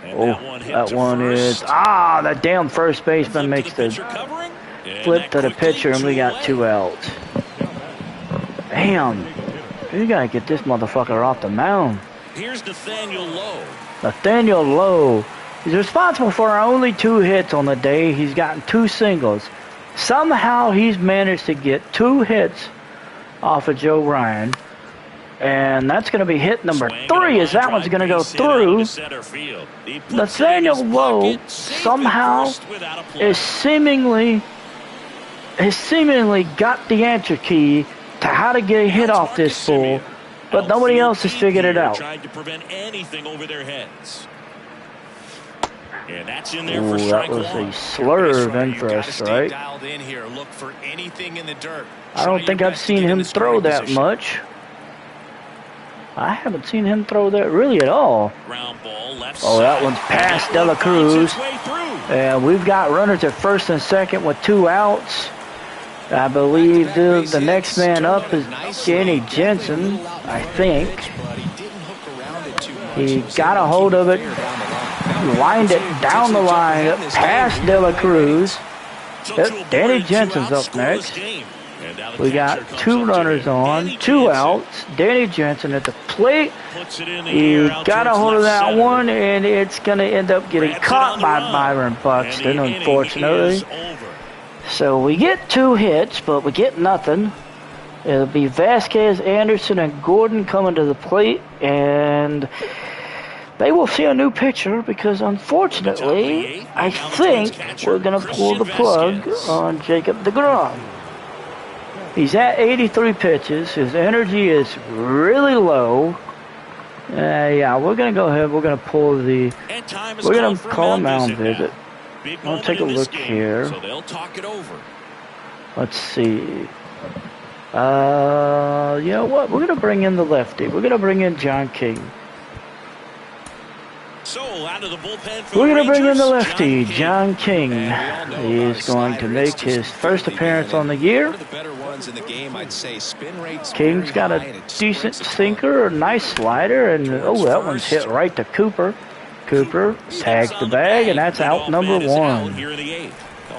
And that one is that damn first baseman makes the flip to the pitcher, and we got 2 outs. Damn, you gotta get this motherfucker off the mound. Here's Nathaniel Lowe. Nathaniel Lowe. He's responsible for our only 2 hits on the day. He's gotten 2 singles. Somehow he's managed to get 2 hits off of Joe Ryan. And that's going to be hit number 3 as that one's going to go through. Nathaniel Lowe somehow has seemingly got the answer key to how to get a hit off this fool, but nobody else has figured it out. Tried to prevent anything over their heads. And that's in there Ooh, for strike that was 1. a slurve in for a strike. I don't think I've seen him throw that much. I haven't seen him throw that really at all. Oh, that one's past De La Cruz. And we've got runners at first and second with 2 outs. I believe the next man up is Danny Jensen, I think. He got a hold of it, lined it down the line, past De La Cruz. Danny Jensen's up next. We got 2 runners on, 2 outs. Danny Jensen at the plate. He got a hold of that one, and it's going to end up getting caught by Byron Buxton, unfortunately. So we get 2 hits, but we get nothing. It'll be Vasquez, Anderson, and Gordon coming to the plate, and they will see a new pitcher because, unfortunately, I think we're going to pull the plug on Jacob deGrom. He's at 83 pitches. His energy is really low. Yeah, we're going to go ahead. We're going to pull the... We're going to call a mound visit. I'll take a look here. So they'll talk it over. Let's see. You know what? We're going to bring in the lefty. We're going to bring in John King. So out of the bullpen for We're going to the bring in the Rangers, lefty, John King. He is going to make his first appearance on the year. King's got a decent sinker, a nice slider, and oh, that one's hit right to Cooper. Cooper tags the bag, and that's out number 1.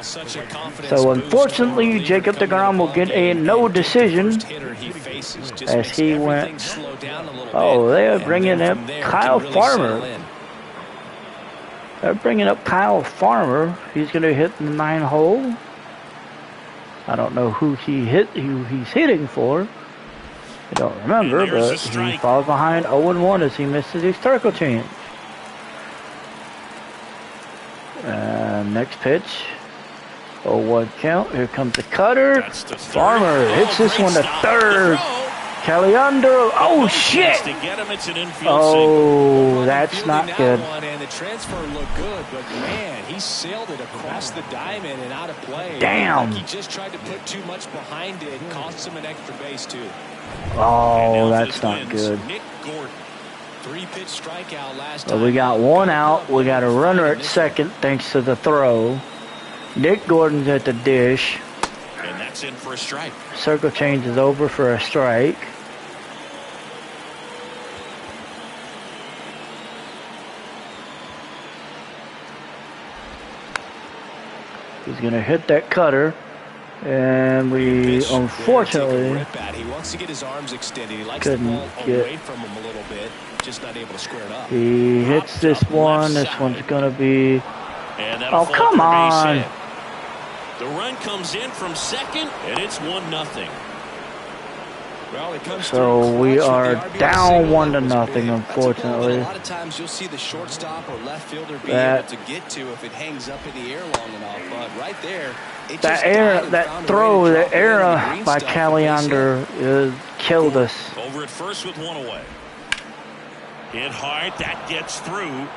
So unfortunately, Jacob deGrom will get a no decision as he went. Oh, they are bringing up Kyle Farmer. They're bringing up Kyle Farmer. He's going to hit the 9 hole. I don't know who he's hitting for. I don't remember, but he falls behind 0-1 as he misses his circle change. Next pitch. 0-1 count. Here comes the cutter. Farmer hits this one to third. Caliendo. Oh, shit. Oh, that's not good. And the transfer looked good, but man, he sailed it across the diamond and out of play. Damn. Like he just tried to put too much behind it. Cost him an extra base, too. Oh, that's not good. Nick Gordon. 3-pitch strikeout last Well, time. we got 1 out. We got a runner at second thanks to the throw. Nick Gordon's at the dish. And that's in for a strike. Circle change is over for a strike. He's going to hit that cutter. And we, unfortunately, He wants to get his arms extended. He likes couldn't the ball get... away from him a little bit. Just not able to square it up. He hits this one. This one's going to be... Oh, come on. The run comes in from second, and it's 1-0. Well, it comes so we are down 1-0, unfortunately. A lot of times you'll see the shortstop or left fielder be able to get to if it hangs up in the air long enough. But right there, that throw, the error by Caliendo killed us. Over at first with 1 away. Hit hard, that gets through.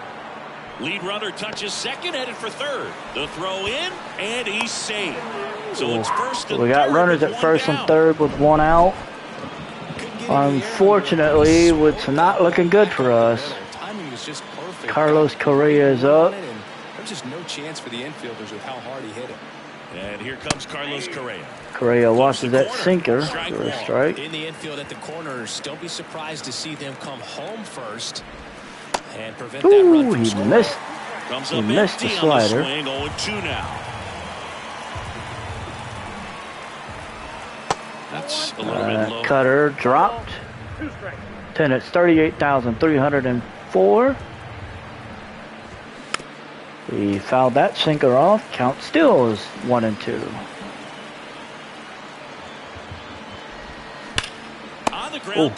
Lead runner touches second, headed for third. The throw in, and he's saved. So it's first and we got runners at first and third with 1 out. Unfortunately, it's not looking good for us. Carlos Correa is up. There's just no chance for the infielders with how hard he hit it. And here comes Carlos Correa. Correa watches that sinker for a strike. In the infield at the corners, don't be surprised to see them come home first and prevent that run from scoring. He missed the slider. 0-2 now. That's a little bit low. Cutter dropped. 10 at 38,304. He fouled that sinker off. Count still is 1-2. On the ground,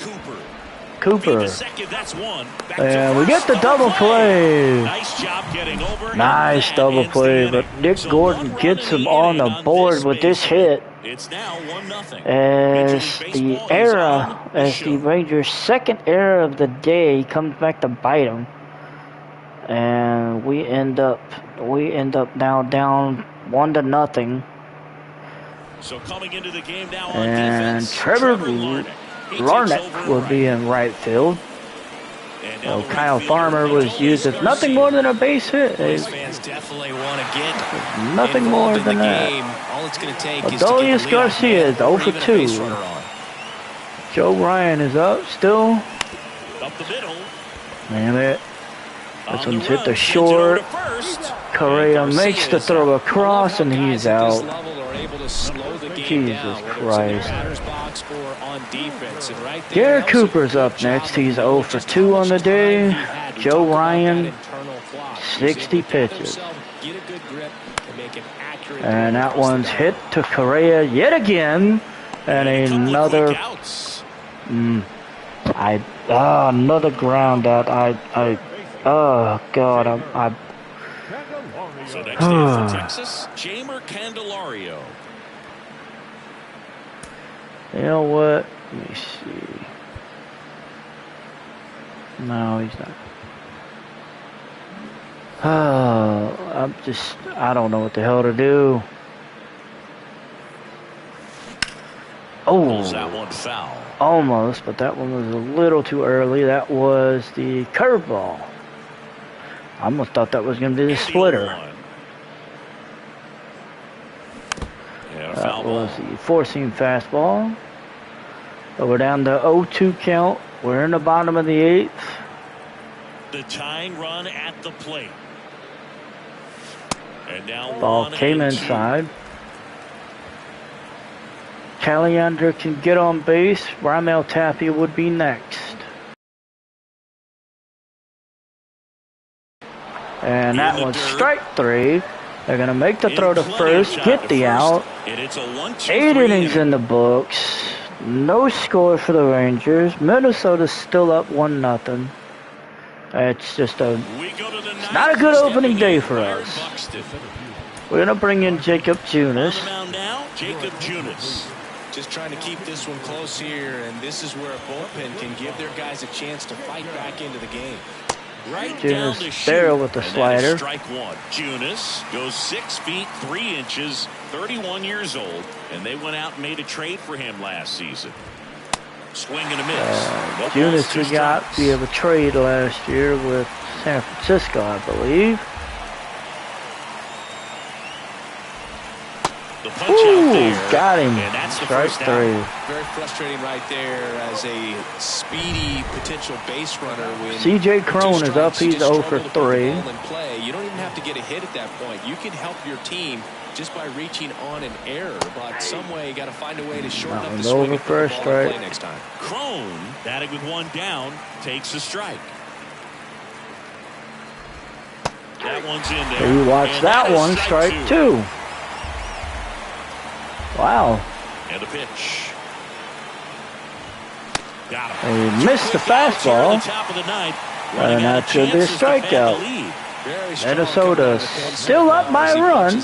Cooper. Second, that's 1. And we get the double play. Nice job getting over. Nice double play, but Nick Gordon gets him on the board with this hit. It's now 1-0. As the error, as the Rangers' second error of the day comes back to bite them. And we end up now down 1-0. So coming into the game now on and defense, Trevor Larnach will be in right field. Well, Kyle Farmer was used as nothing more than a base hit. Fans definitely want to get nothing more than that. All it's going to take Adolis Garcia is 0 for 2. Joe Ryan is up still. Up the middle. Damn it. This one's hit the short. Correa makes the throw across, and he's out. Jesus Christ. Garrett Cooper's up next. He's 0 for 2 on the day. Joe Ryan, 60 pitches. And that one's hit to Correa yet again. And another... another ground out. Oh, God, So next in for Texas, Jeimer Candelario. You know what? Let me see. No, he's not. Oh, I don't know what the hell to do. Pulls that one foul. Almost, but that one was a little too early. That was the curveball. I almost thought that was going to be the splitter. Yeah, that was the four-seam fastball. So we're down to 0-2 count. We're in the bottom of the 8th. The tying run at the plate. And now ball came inside. Caliander can get on base. Raimel Tapia would be next. And that was strike 3. They're going to make the throw to first, get the out. 8 innings in the books. No score for the Rangers. Minnesota's still up 1-0. It's just it's not a good opening day for us. We're going to bring in Jacob Junis. Jacob Junis. Just trying to keep this one close here, and this is where a bullpen can give their guys a chance to fight back into the game. Right down to there with the slider. Strike 1. Junis goes 6 feet 3 inches, 31 years old, and they went out and made a trade for him last season. Swing and a miss. Junis we got via a trade last year with San Francisco, I believe. Ooh, got him. And that's the strike 3. Very frustrating right there as a speedy potential base runner. CJ Cron is up. He's 0 for 3. You don't even have to get a hit at that point. You can help your team just by reaching on an error, but some way you got to find a way to shorten up the swing over first strike. Next time. Cron, batting with 1 down, takes a strike. That one's in there. You watch that one, strike 2. Wow. And the pitch. Got him. He missed the fastball. And that should be a strikeout. Minnesota still up by a run.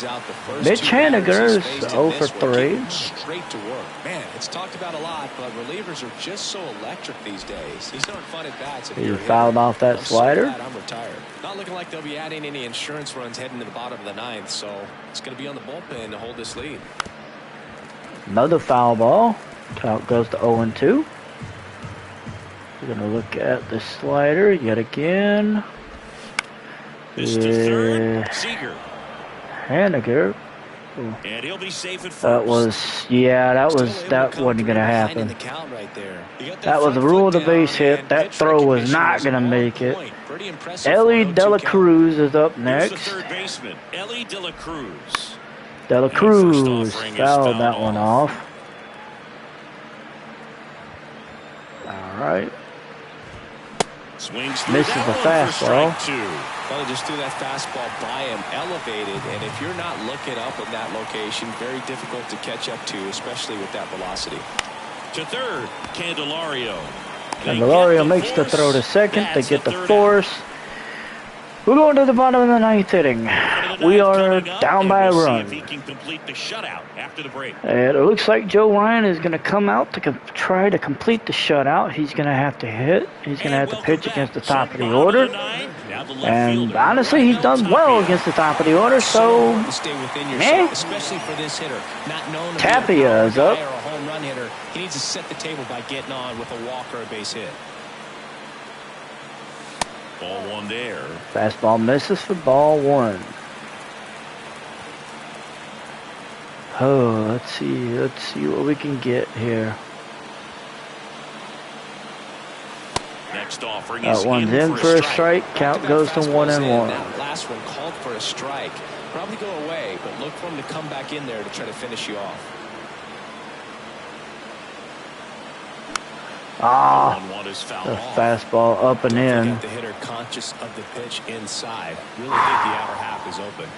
Mitch Haniger is 0 for 3. Straight to work. Man, it's talked about a lot, but relievers are just so electric these days. He's throwing fun at bats. He fouled off that slider. I'm retired. Not looking like they'll be adding any insurance runs heading to the bottom of the 9th, so it's going to be on the bullpen to hold this lead. Another foul ball. Count goes to 0-2. We're going to look at the slider yet again. This is the third. Seager. Haniger. And he'll be safe at first. That wasn't going to happen. That was the rule of the base hit. That throw was not going to make it. Ellie De La Cruz is up next. Third baseman, Ellie De La Cruz. De La Cruz fouled that one off. All right. Misses the fastball. Well, just threw that fastball by him, elevated, and if you're not looking up in that location, very difficult to catch up to, especially with that velocity. To third, Candelario. Candelario makes the throw to second. They get the force. We're going to the bottom of the 9th inning. We are down by a run. And it looks like Joe Ryan is going to come out to try to complete the shutout. He's going to have to hit. He's going to have to pitch against the top of the order. And honestly, he's done well against the top of the order. So, especially for this hitter, not known Tapia is up. Or a home run hitter. He needs to set the table by getting on with a walk or a base hit. Ball 1 there. Fastball misses for ball 1. Oh, let's see what we can get here. next offering That is one's in for a strike. Count goes to 1-1. That last one called for a strike. Probably go away, but look for him to come back in there to try to finish you off. Ah, the fastball up and in. Got the hitter conscious of the pitch inside. Really think the outer half is open.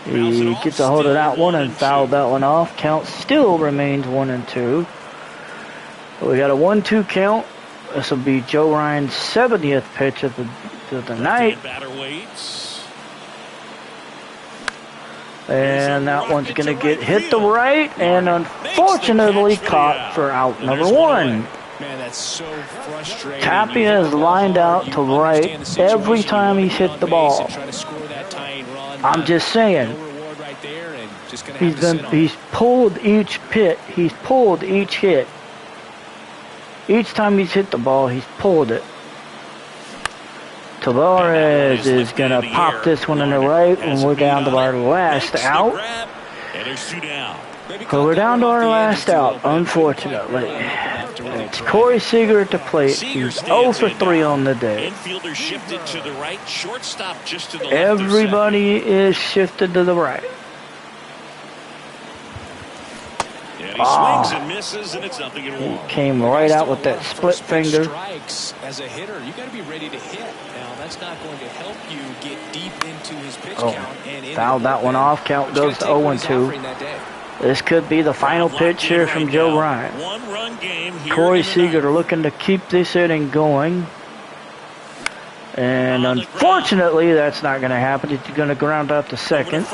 He gets a hold of that one and fouled that one off. Count still remains 1-2. We got a 1-2 count. This will be Joe Ryan's 70th pitch of the night. And that one's going to get hit to right and unfortunately caught for out number 1. Man, that's so frustrating. Tapia is lined out to right every time he's hit the ball. I'm just saying. He's pulled each pit. He's pulled each hit. Each time he's hit the ball, he's pulled it. Tavares is going to pop this one in the right, and we're down to our last out. So we're down to our last out, unfortunately. It's Corey Seager at the plate. He's 0 for 3 on the day. Everybody is shifted to the right. He came right out with that split finger. As a hitter, you got to be ready to hit. Now, that's not going to help you get deep into his pitch count. Fouled that one off. Count goes to 0-2. This could be the final pitch here from Joe Ryan. Corey Seager looking to keep this inning going. And unfortunately, that's not going to happen. He's going to ground out to second.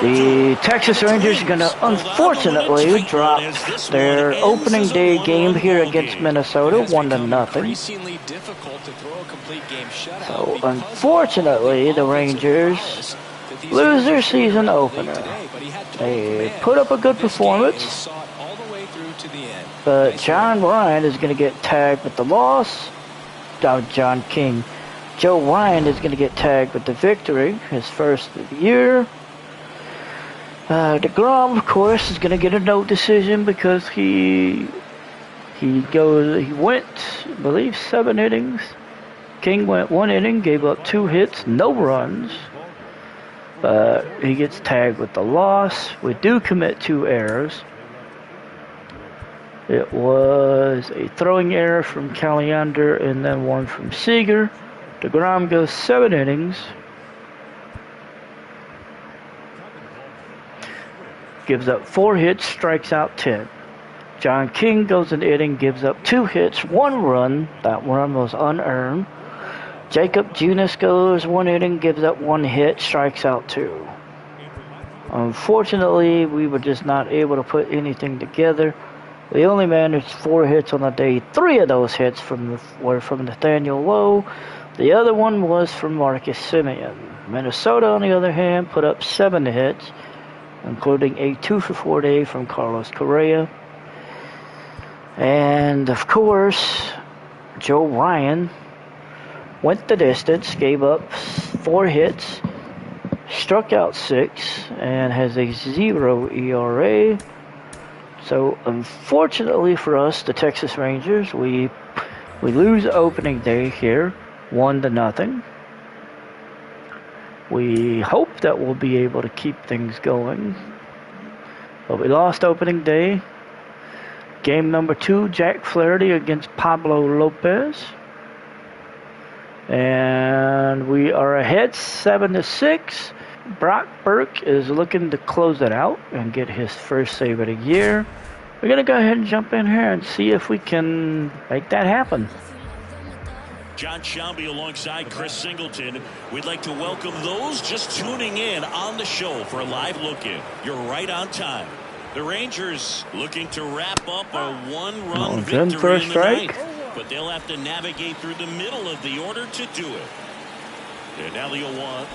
The Texas Rangers are going to unfortunately drop their opening day game here against Minnesota 1-0. So unfortunately, the Rangers lose their season opener. They put up a good performance, but John Ryan is going to get tagged with the loss. John King. Joe Ryan is going to get tagged with the victory, his first of the year. DeGrom, of course, is going to get a no decision because he went, I believe, 7 innings. King went 1 inning, gave up 2 hits, no runs. He gets tagged with the loss. We do commit 2 errors. It was a throwing error from Caliander and then 1 from Seager. DeGrom goes 7 innings. Gives up 4 hits, strikes out 10. John King goes an inning, gives up 2 hits, 1 run. That run was unearned. Jacob Junis goes 1 inning, gives up 1 hit, strikes out 2. Unfortunately, we were just not able to put anything together. We only managed 4 hits on the day. 3 of those hits were from Nathaniel Lowe. The other one was from Marcus Semien. Minnesota, on the other hand, put up 7 hits, including a 2 for 4 day from Carlos Correa. And, of course, Joe Ryan went the distance, gave up 4 hits, struck out 6, and has a 0 ERA. So, unfortunately for us, the Texas Rangers, we lose opening day here, 1-0. We hope that we'll be able to keep things going. But we lost opening day. Game number 2, Jack Flaherty against Pablo Lopez. And we are ahead 7-6. Brock Burke is looking to close it out and get his first save of the year. We're going to go ahead and jump in here and see if we can make that happen. John Shelby alongside Chris Singleton. We'd like to welcome those just tuning in on the show for a live look-in. You're right on time. The Rangers looking to wrap up a 1-run victory in the ninth, but they'll have to navigate through the middle of the order to do it. And now the 0-1.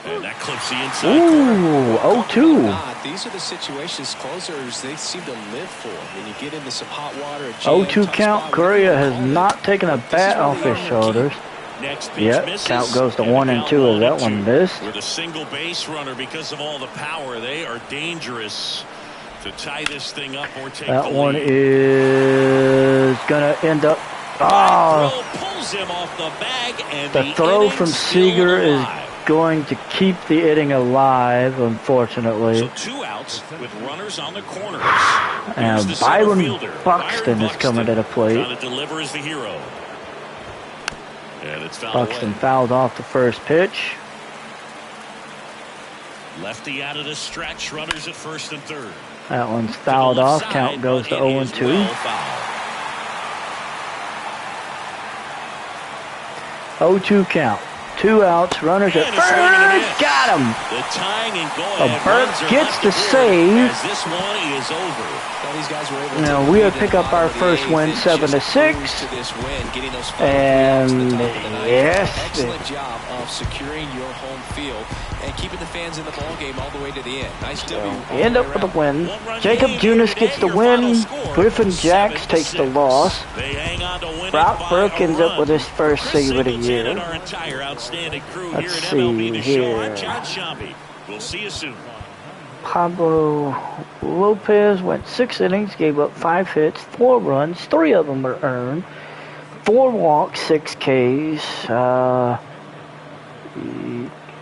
And that clips the inside. Ooh, 0-2. These are the situations closers they seem to live for. When you get into some hot water. 0-2 count. Correa has not taken a bat off his shoulders. Yep, count goes to 1-2 as that one missed. With a single base runner because of all the power, they are dangerous to tie this thing up or take that the one lead. is going to end up. Oh, Pulls him off the bag, and the throw from Seager is going to keep the inning alive, unfortunately. So 2 outs with runners on the corners. And Byron Buxton is coming to the plate. Trying to deliver as the hero. And it's fouled Buxton away. fouled off the first pitch. Lefty out of the stretch. Runners at first and third. That one's fouled off. Count goes to 0-2. 0-2 count. 2 outs. Runners at first. Got him. The tying and go Burke gets the save. This one is over. Well, these guys were able to Now we would pick up our first win, 7-6. And yes, excellent job of securing your home field and keeping the fans in the ball game all the way to the end. Nice W. we end up with a win. Jacob Junis gets the win. Griffin Jacks takes the loss. Brock Burke ends up with his first save of the year. Let's see here. We'll see you soon. Pablo Lopez went 6 innings, gave up 5 hits, 4 runs, 3 of them were earned, 4 walks, 6 Ks.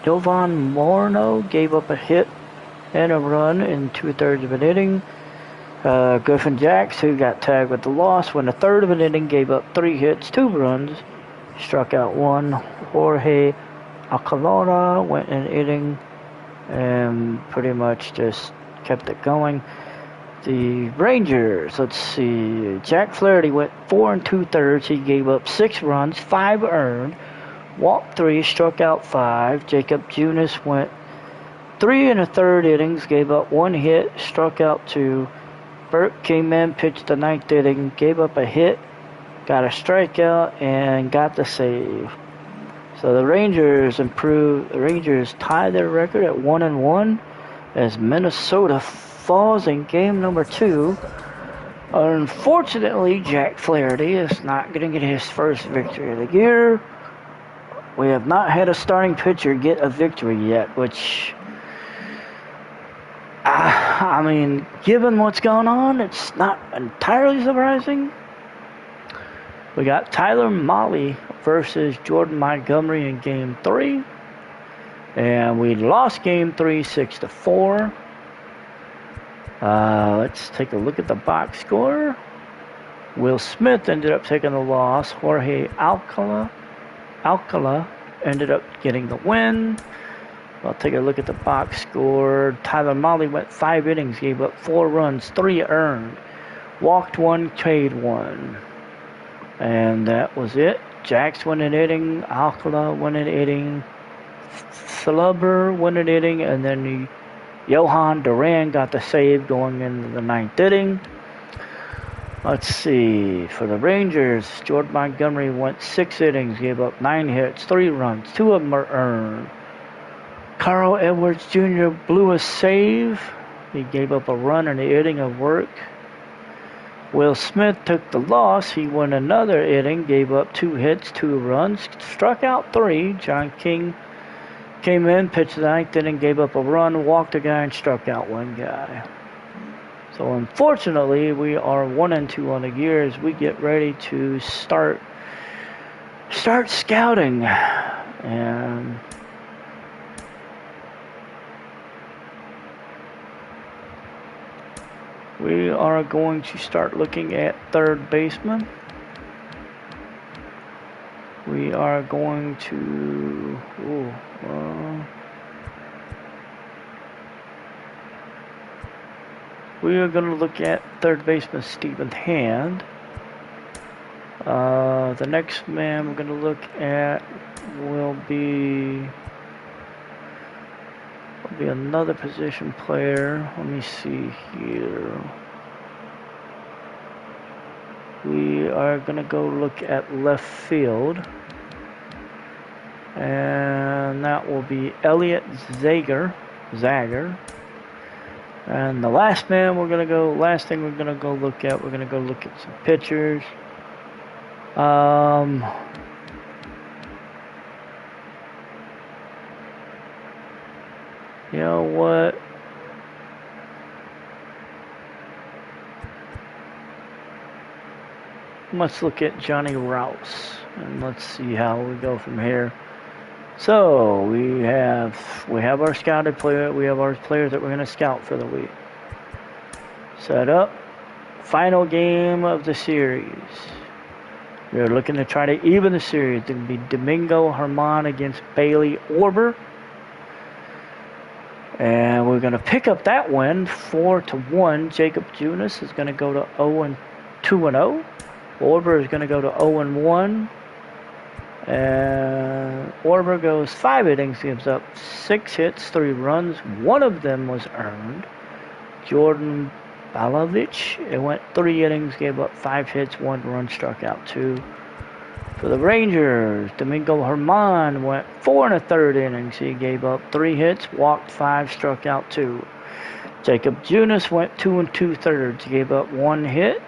Jovan Morno gave up a hit and a run in 2/3 of an inning. Griffin Jacks, who got tagged with the loss, went 1/3 of an inning, gave up 3 hits, 2 runs, struck out 1. Jorge Alcalá went an inning and pretty much just kept it going. The Rangers, let's see. Jack Flaherty went 4 2/3. He gave up 6 runs, 5 earned, walked 3, struck out 5. Jacob Junis went 3 1/3 innings, gave up 1 hit, struck out 2. Burke came in, pitched the 9th inning, gave up a hit, got a strikeout, and got the save. So the Rangers improved. The Rangers tie their record at 1-1 as Minnesota falls in game number 2. Unfortunately, Jack Flaherty is not going to get his first victory of the year. We have not had a starting pitcher get a victory yet, which, I mean, given what's going on, it's not entirely surprising. We got Tyler Mahle versus Jordan Montgomery in Game 3. And we lost Game 3, 6-4. Let's take a look at the box score. Will Smith ended up taking the loss. Jorge Alcala ended up getting the win. I'll take a look at the box score. Tyler Mahle went 5 innings, gave up 4 runs, 3 earned. Walked 1, K'd 1. And that was it. Jacks won an inning, Alcala won an inning, Slubber won an inning, and then Johan Duran got the save going into the 9th inning. Let's see. For the Rangers, Jordan Montgomery went 6 innings, gave up 9 hits, 3 runs, 2 of them were earned. Carl Edwards Jr. blew a save. He gave up a run in the inning of work. Will Smith took the loss. He won another inning, gave up 2 hits, 2 runs, struck out 3. John King came in, pitched the 9th inning, gave up a run, walked a guy, and struck out 1 guy. So unfortunately, we are 1-2 on the year as we get ready to start scouting. And we are going to start looking at third baseman. We are going to... we are going to look at third baseman Stephen Hand. The next man we're going to look at will be another position player. Let me see here. We are going to go look at left field. And that will be Elliot Zager. And the last thing we're going to go look at, we're going to go look at some pitchers. You know what? let's look at Johnny Rouse, and let's see how we go from here. So we have our scouted player. We have our players that we're going to scout for the week. Set up. Final game of the series. We're looking to try to even the series. It will be Domingo Germán against Bailey Orber. And we're going to pick up that win 4-1. Jacob Junis is going to go to 2-0. Orber is going to go to 0-1. And Orber goes 5 innings, gives up 6 hits, 3 runs. One of them was earned. Jordan Balovich, it went 3 innings, gave up 5 hits, 1 run, struck out 2. For the Rangers, Domingo Germán went 4 1/3 innings. He gave up 3 hits, walked 5, struck out 2. Jacob Junis went 2 2/3, gave up 1 hit,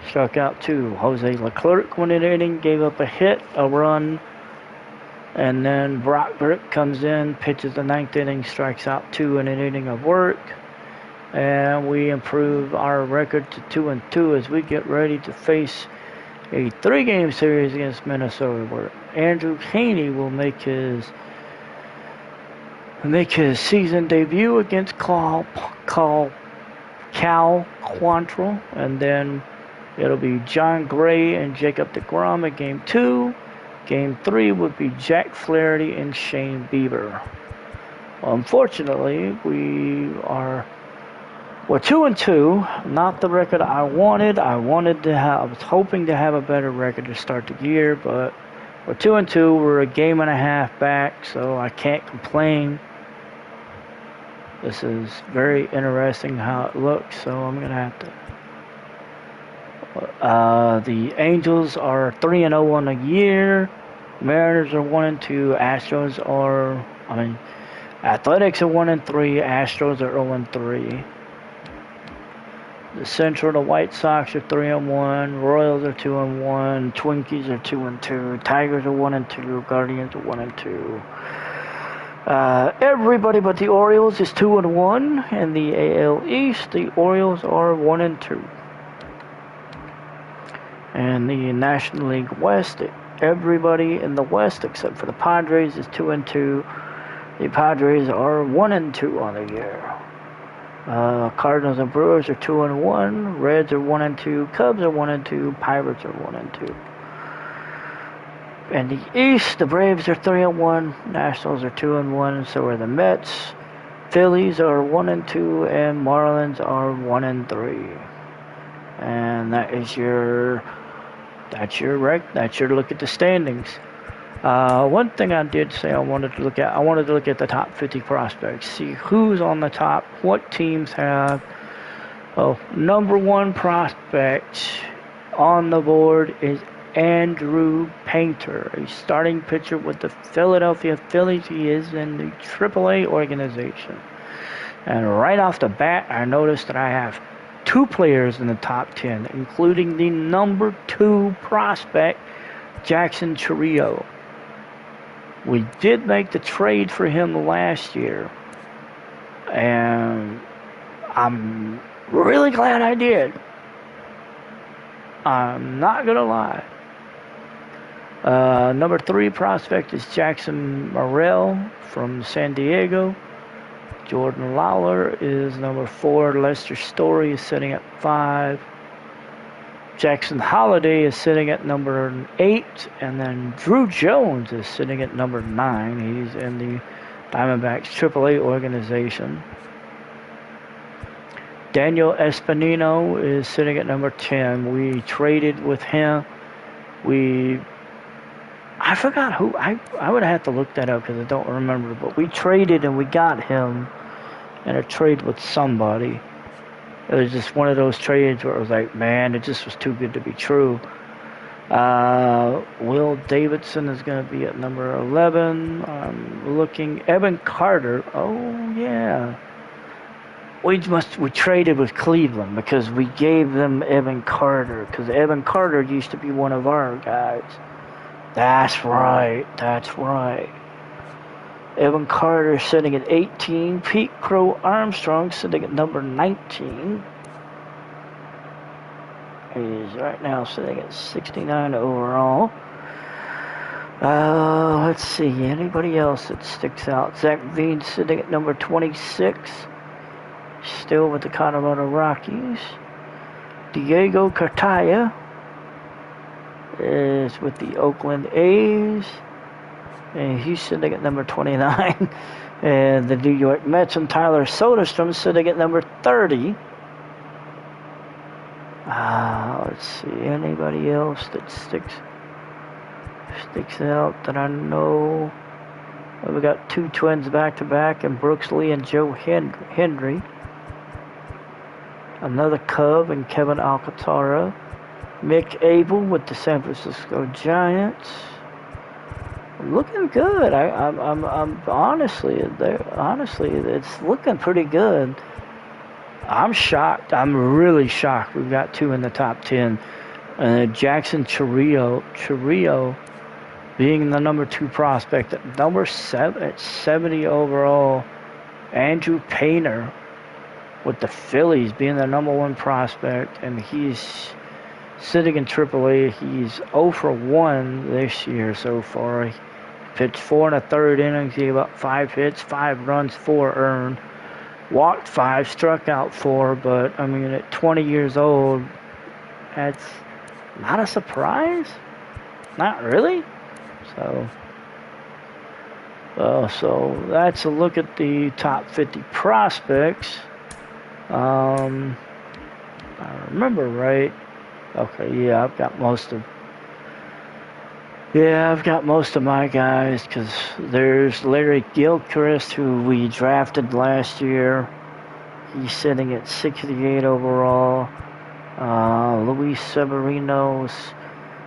struck out 2. Jose Leclerc went an inning, gave up a hit, a run, and then Brock Brick comes in, pitches the 9th inning, strikes out 2 in an inning of work. And we improve our record to 2-2 as we get ready to face a 3-game series against Minnesota, where Andrew Heaney will make his season debut against Cal Quantrill, and then it'll be John Gray and Jacob deGrom in Game 2. Game 3 would be Jack Flaherty and Shane Bieber. Unfortunately, we're 2-2, not the record I wanted. I was hoping to have a better record to start the year, but we're 2-2. We're a game and a half back, so I can't complain. This is very interesting how it looks, so I'm going to have to. The Angels are 3-0 on the year. Mariners are 1-2. Athletics are 1-3. Astros are 0-3. The Central, the White Sox are 3-1, Royals are 2-1, Twinkies are 2-2, Tigers are 1-2, Guardians are 1-2. Everybody but the Orioles is 2-1, and the AL East, the Orioles are 1-2. And the National League West, everybody in the West except for the Padres is 2-2. The Padres are 1-2 on the year. Cardinals and Brewers are 2-1. Reds are 1-2. Cubs are 1-2. Pirates are 1-2. In the East, the Braves are 3-1. Nationals are 2-1. So are the Mets. Phillies are 1-2, and Marlins are 1-3. And that's your look at the standings. One thing I did say I wanted to look at the top 50 prospects, see who's on the top, what teams have. Number 1 prospect on the board is Andrew Painter, a starting pitcher with the Philadelphia Phillies. He is in the AAA organization. And right off the bat, I noticed that I have 2 players in the top 10, including the number 2 prospect, Jackson Chourio. We did make the trade for him last year, and I'm really glad I did. I'm not going to lie. Number 3 prospect is Jackson Morrell from San Diego. Jordan Lawler is number 4. Lester Story is sitting at 5. Jackson Holliday is sitting at number 8, and then Drew Jones is sitting at number 9. He's in the Diamondbacks AAA organization. Daniel Espinino is sitting at number 10. We traded with him. I forgot who. I would have to look that up because I don't remember. But we traded and we got him in a trade with somebody. It was just one of those trades where it was like, man, it just was too good to be true. Will Davidson is going to be at number 11. I'm looking. Evan Carter. Oh, yeah. We traded with Cleveland because we gave them Evan Carter. Because Evan Carter used to be one of our guys. That's right. Evan Carter sitting at 18. Pete Crow Armstrong sitting at number 19. He's right now sitting at 69 overall. Let's see, anybody else that sticks out? Zach Veen sitting at number 26, still with the Colorado Rockies. Diego Cartaya is with the Oakland A's, and he's sitting at number 29. And the New York Mets and Tyler Soderstrom sitting at number 30. Let's see, anybody else that sticks out that I know. We got two Twins back-to-back, and Brooks Lee and Joe Hendry. Another Cub and Kevin Alcantara. Mick Abel with the San Francisco Giants. Looking good. I'm honestly, it's looking pretty good. I'm shocked. I'm really shocked. We've got two in the top 10. Jackson Chourio being the number 2 prospect at number 7 at 70 overall. Andrew Painter with the Phillies being the number 1 prospect, and he's sitting in AAA. He's 0 for 1 this year so far. He pitched 4 1/3 innings. He gave up 5 hits, 5 runs, 4 earned. Walked 5, struck out 4, but I mean, at 20 years old, that's not a surprise. Not really. So that's a look at the top 50 prospects. I remember right. Okay, yeah, I've got most of my guys, because there's Larry Gilchrist, who we drafted last year. He's sitting at 68 overall. Luis Severino's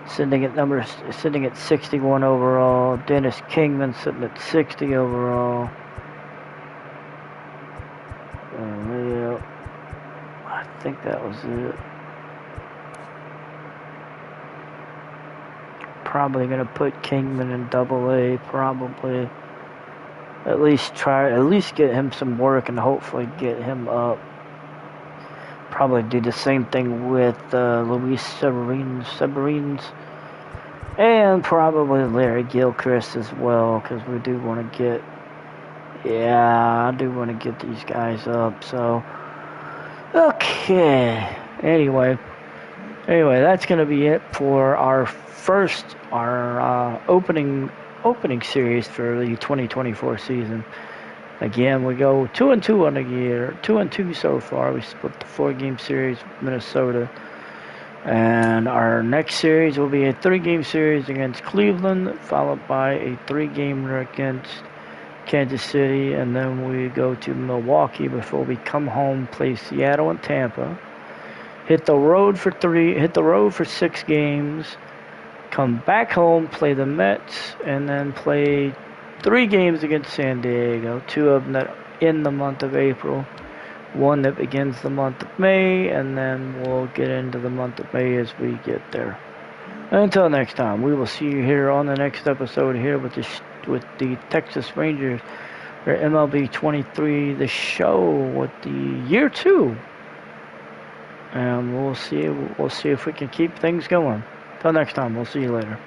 sitting at 61 overall. Dennis Kingman sitting at 60 overall. Yeah, I think that was it. Probably going to put Kingman in AA, probably. At least get him some work and hopefully get him up. Probably do the same thing with Luis Severino, and probably Larry Gilchrist as well, because we do want to get, I do want to get these guys up. So, okay. Anyway, that's going to be it for our opening series for the 2024 season. Again, we go 2-2 on the year, 2-2 so far. We split the 4-game series with Minnesota, and our next series will be a 3-game series against Cleveland, followed by a 3-game against Kansas City, and then we go to Milwaukee before we come home, play Seattle and Tampa. Hit the road for 6 games. Come back home, play the Mets, and then play 3 games against San Diego. 2 of them that in the month of April. 1 that begins the month of May, and then we'll get into the month of May as we get there. Until next time, we will see you here on the next episode here with the Texas Rangers for MLB 23, the show with the year 2. And we'll see if we can keep things going. Till next time, we'll see you later.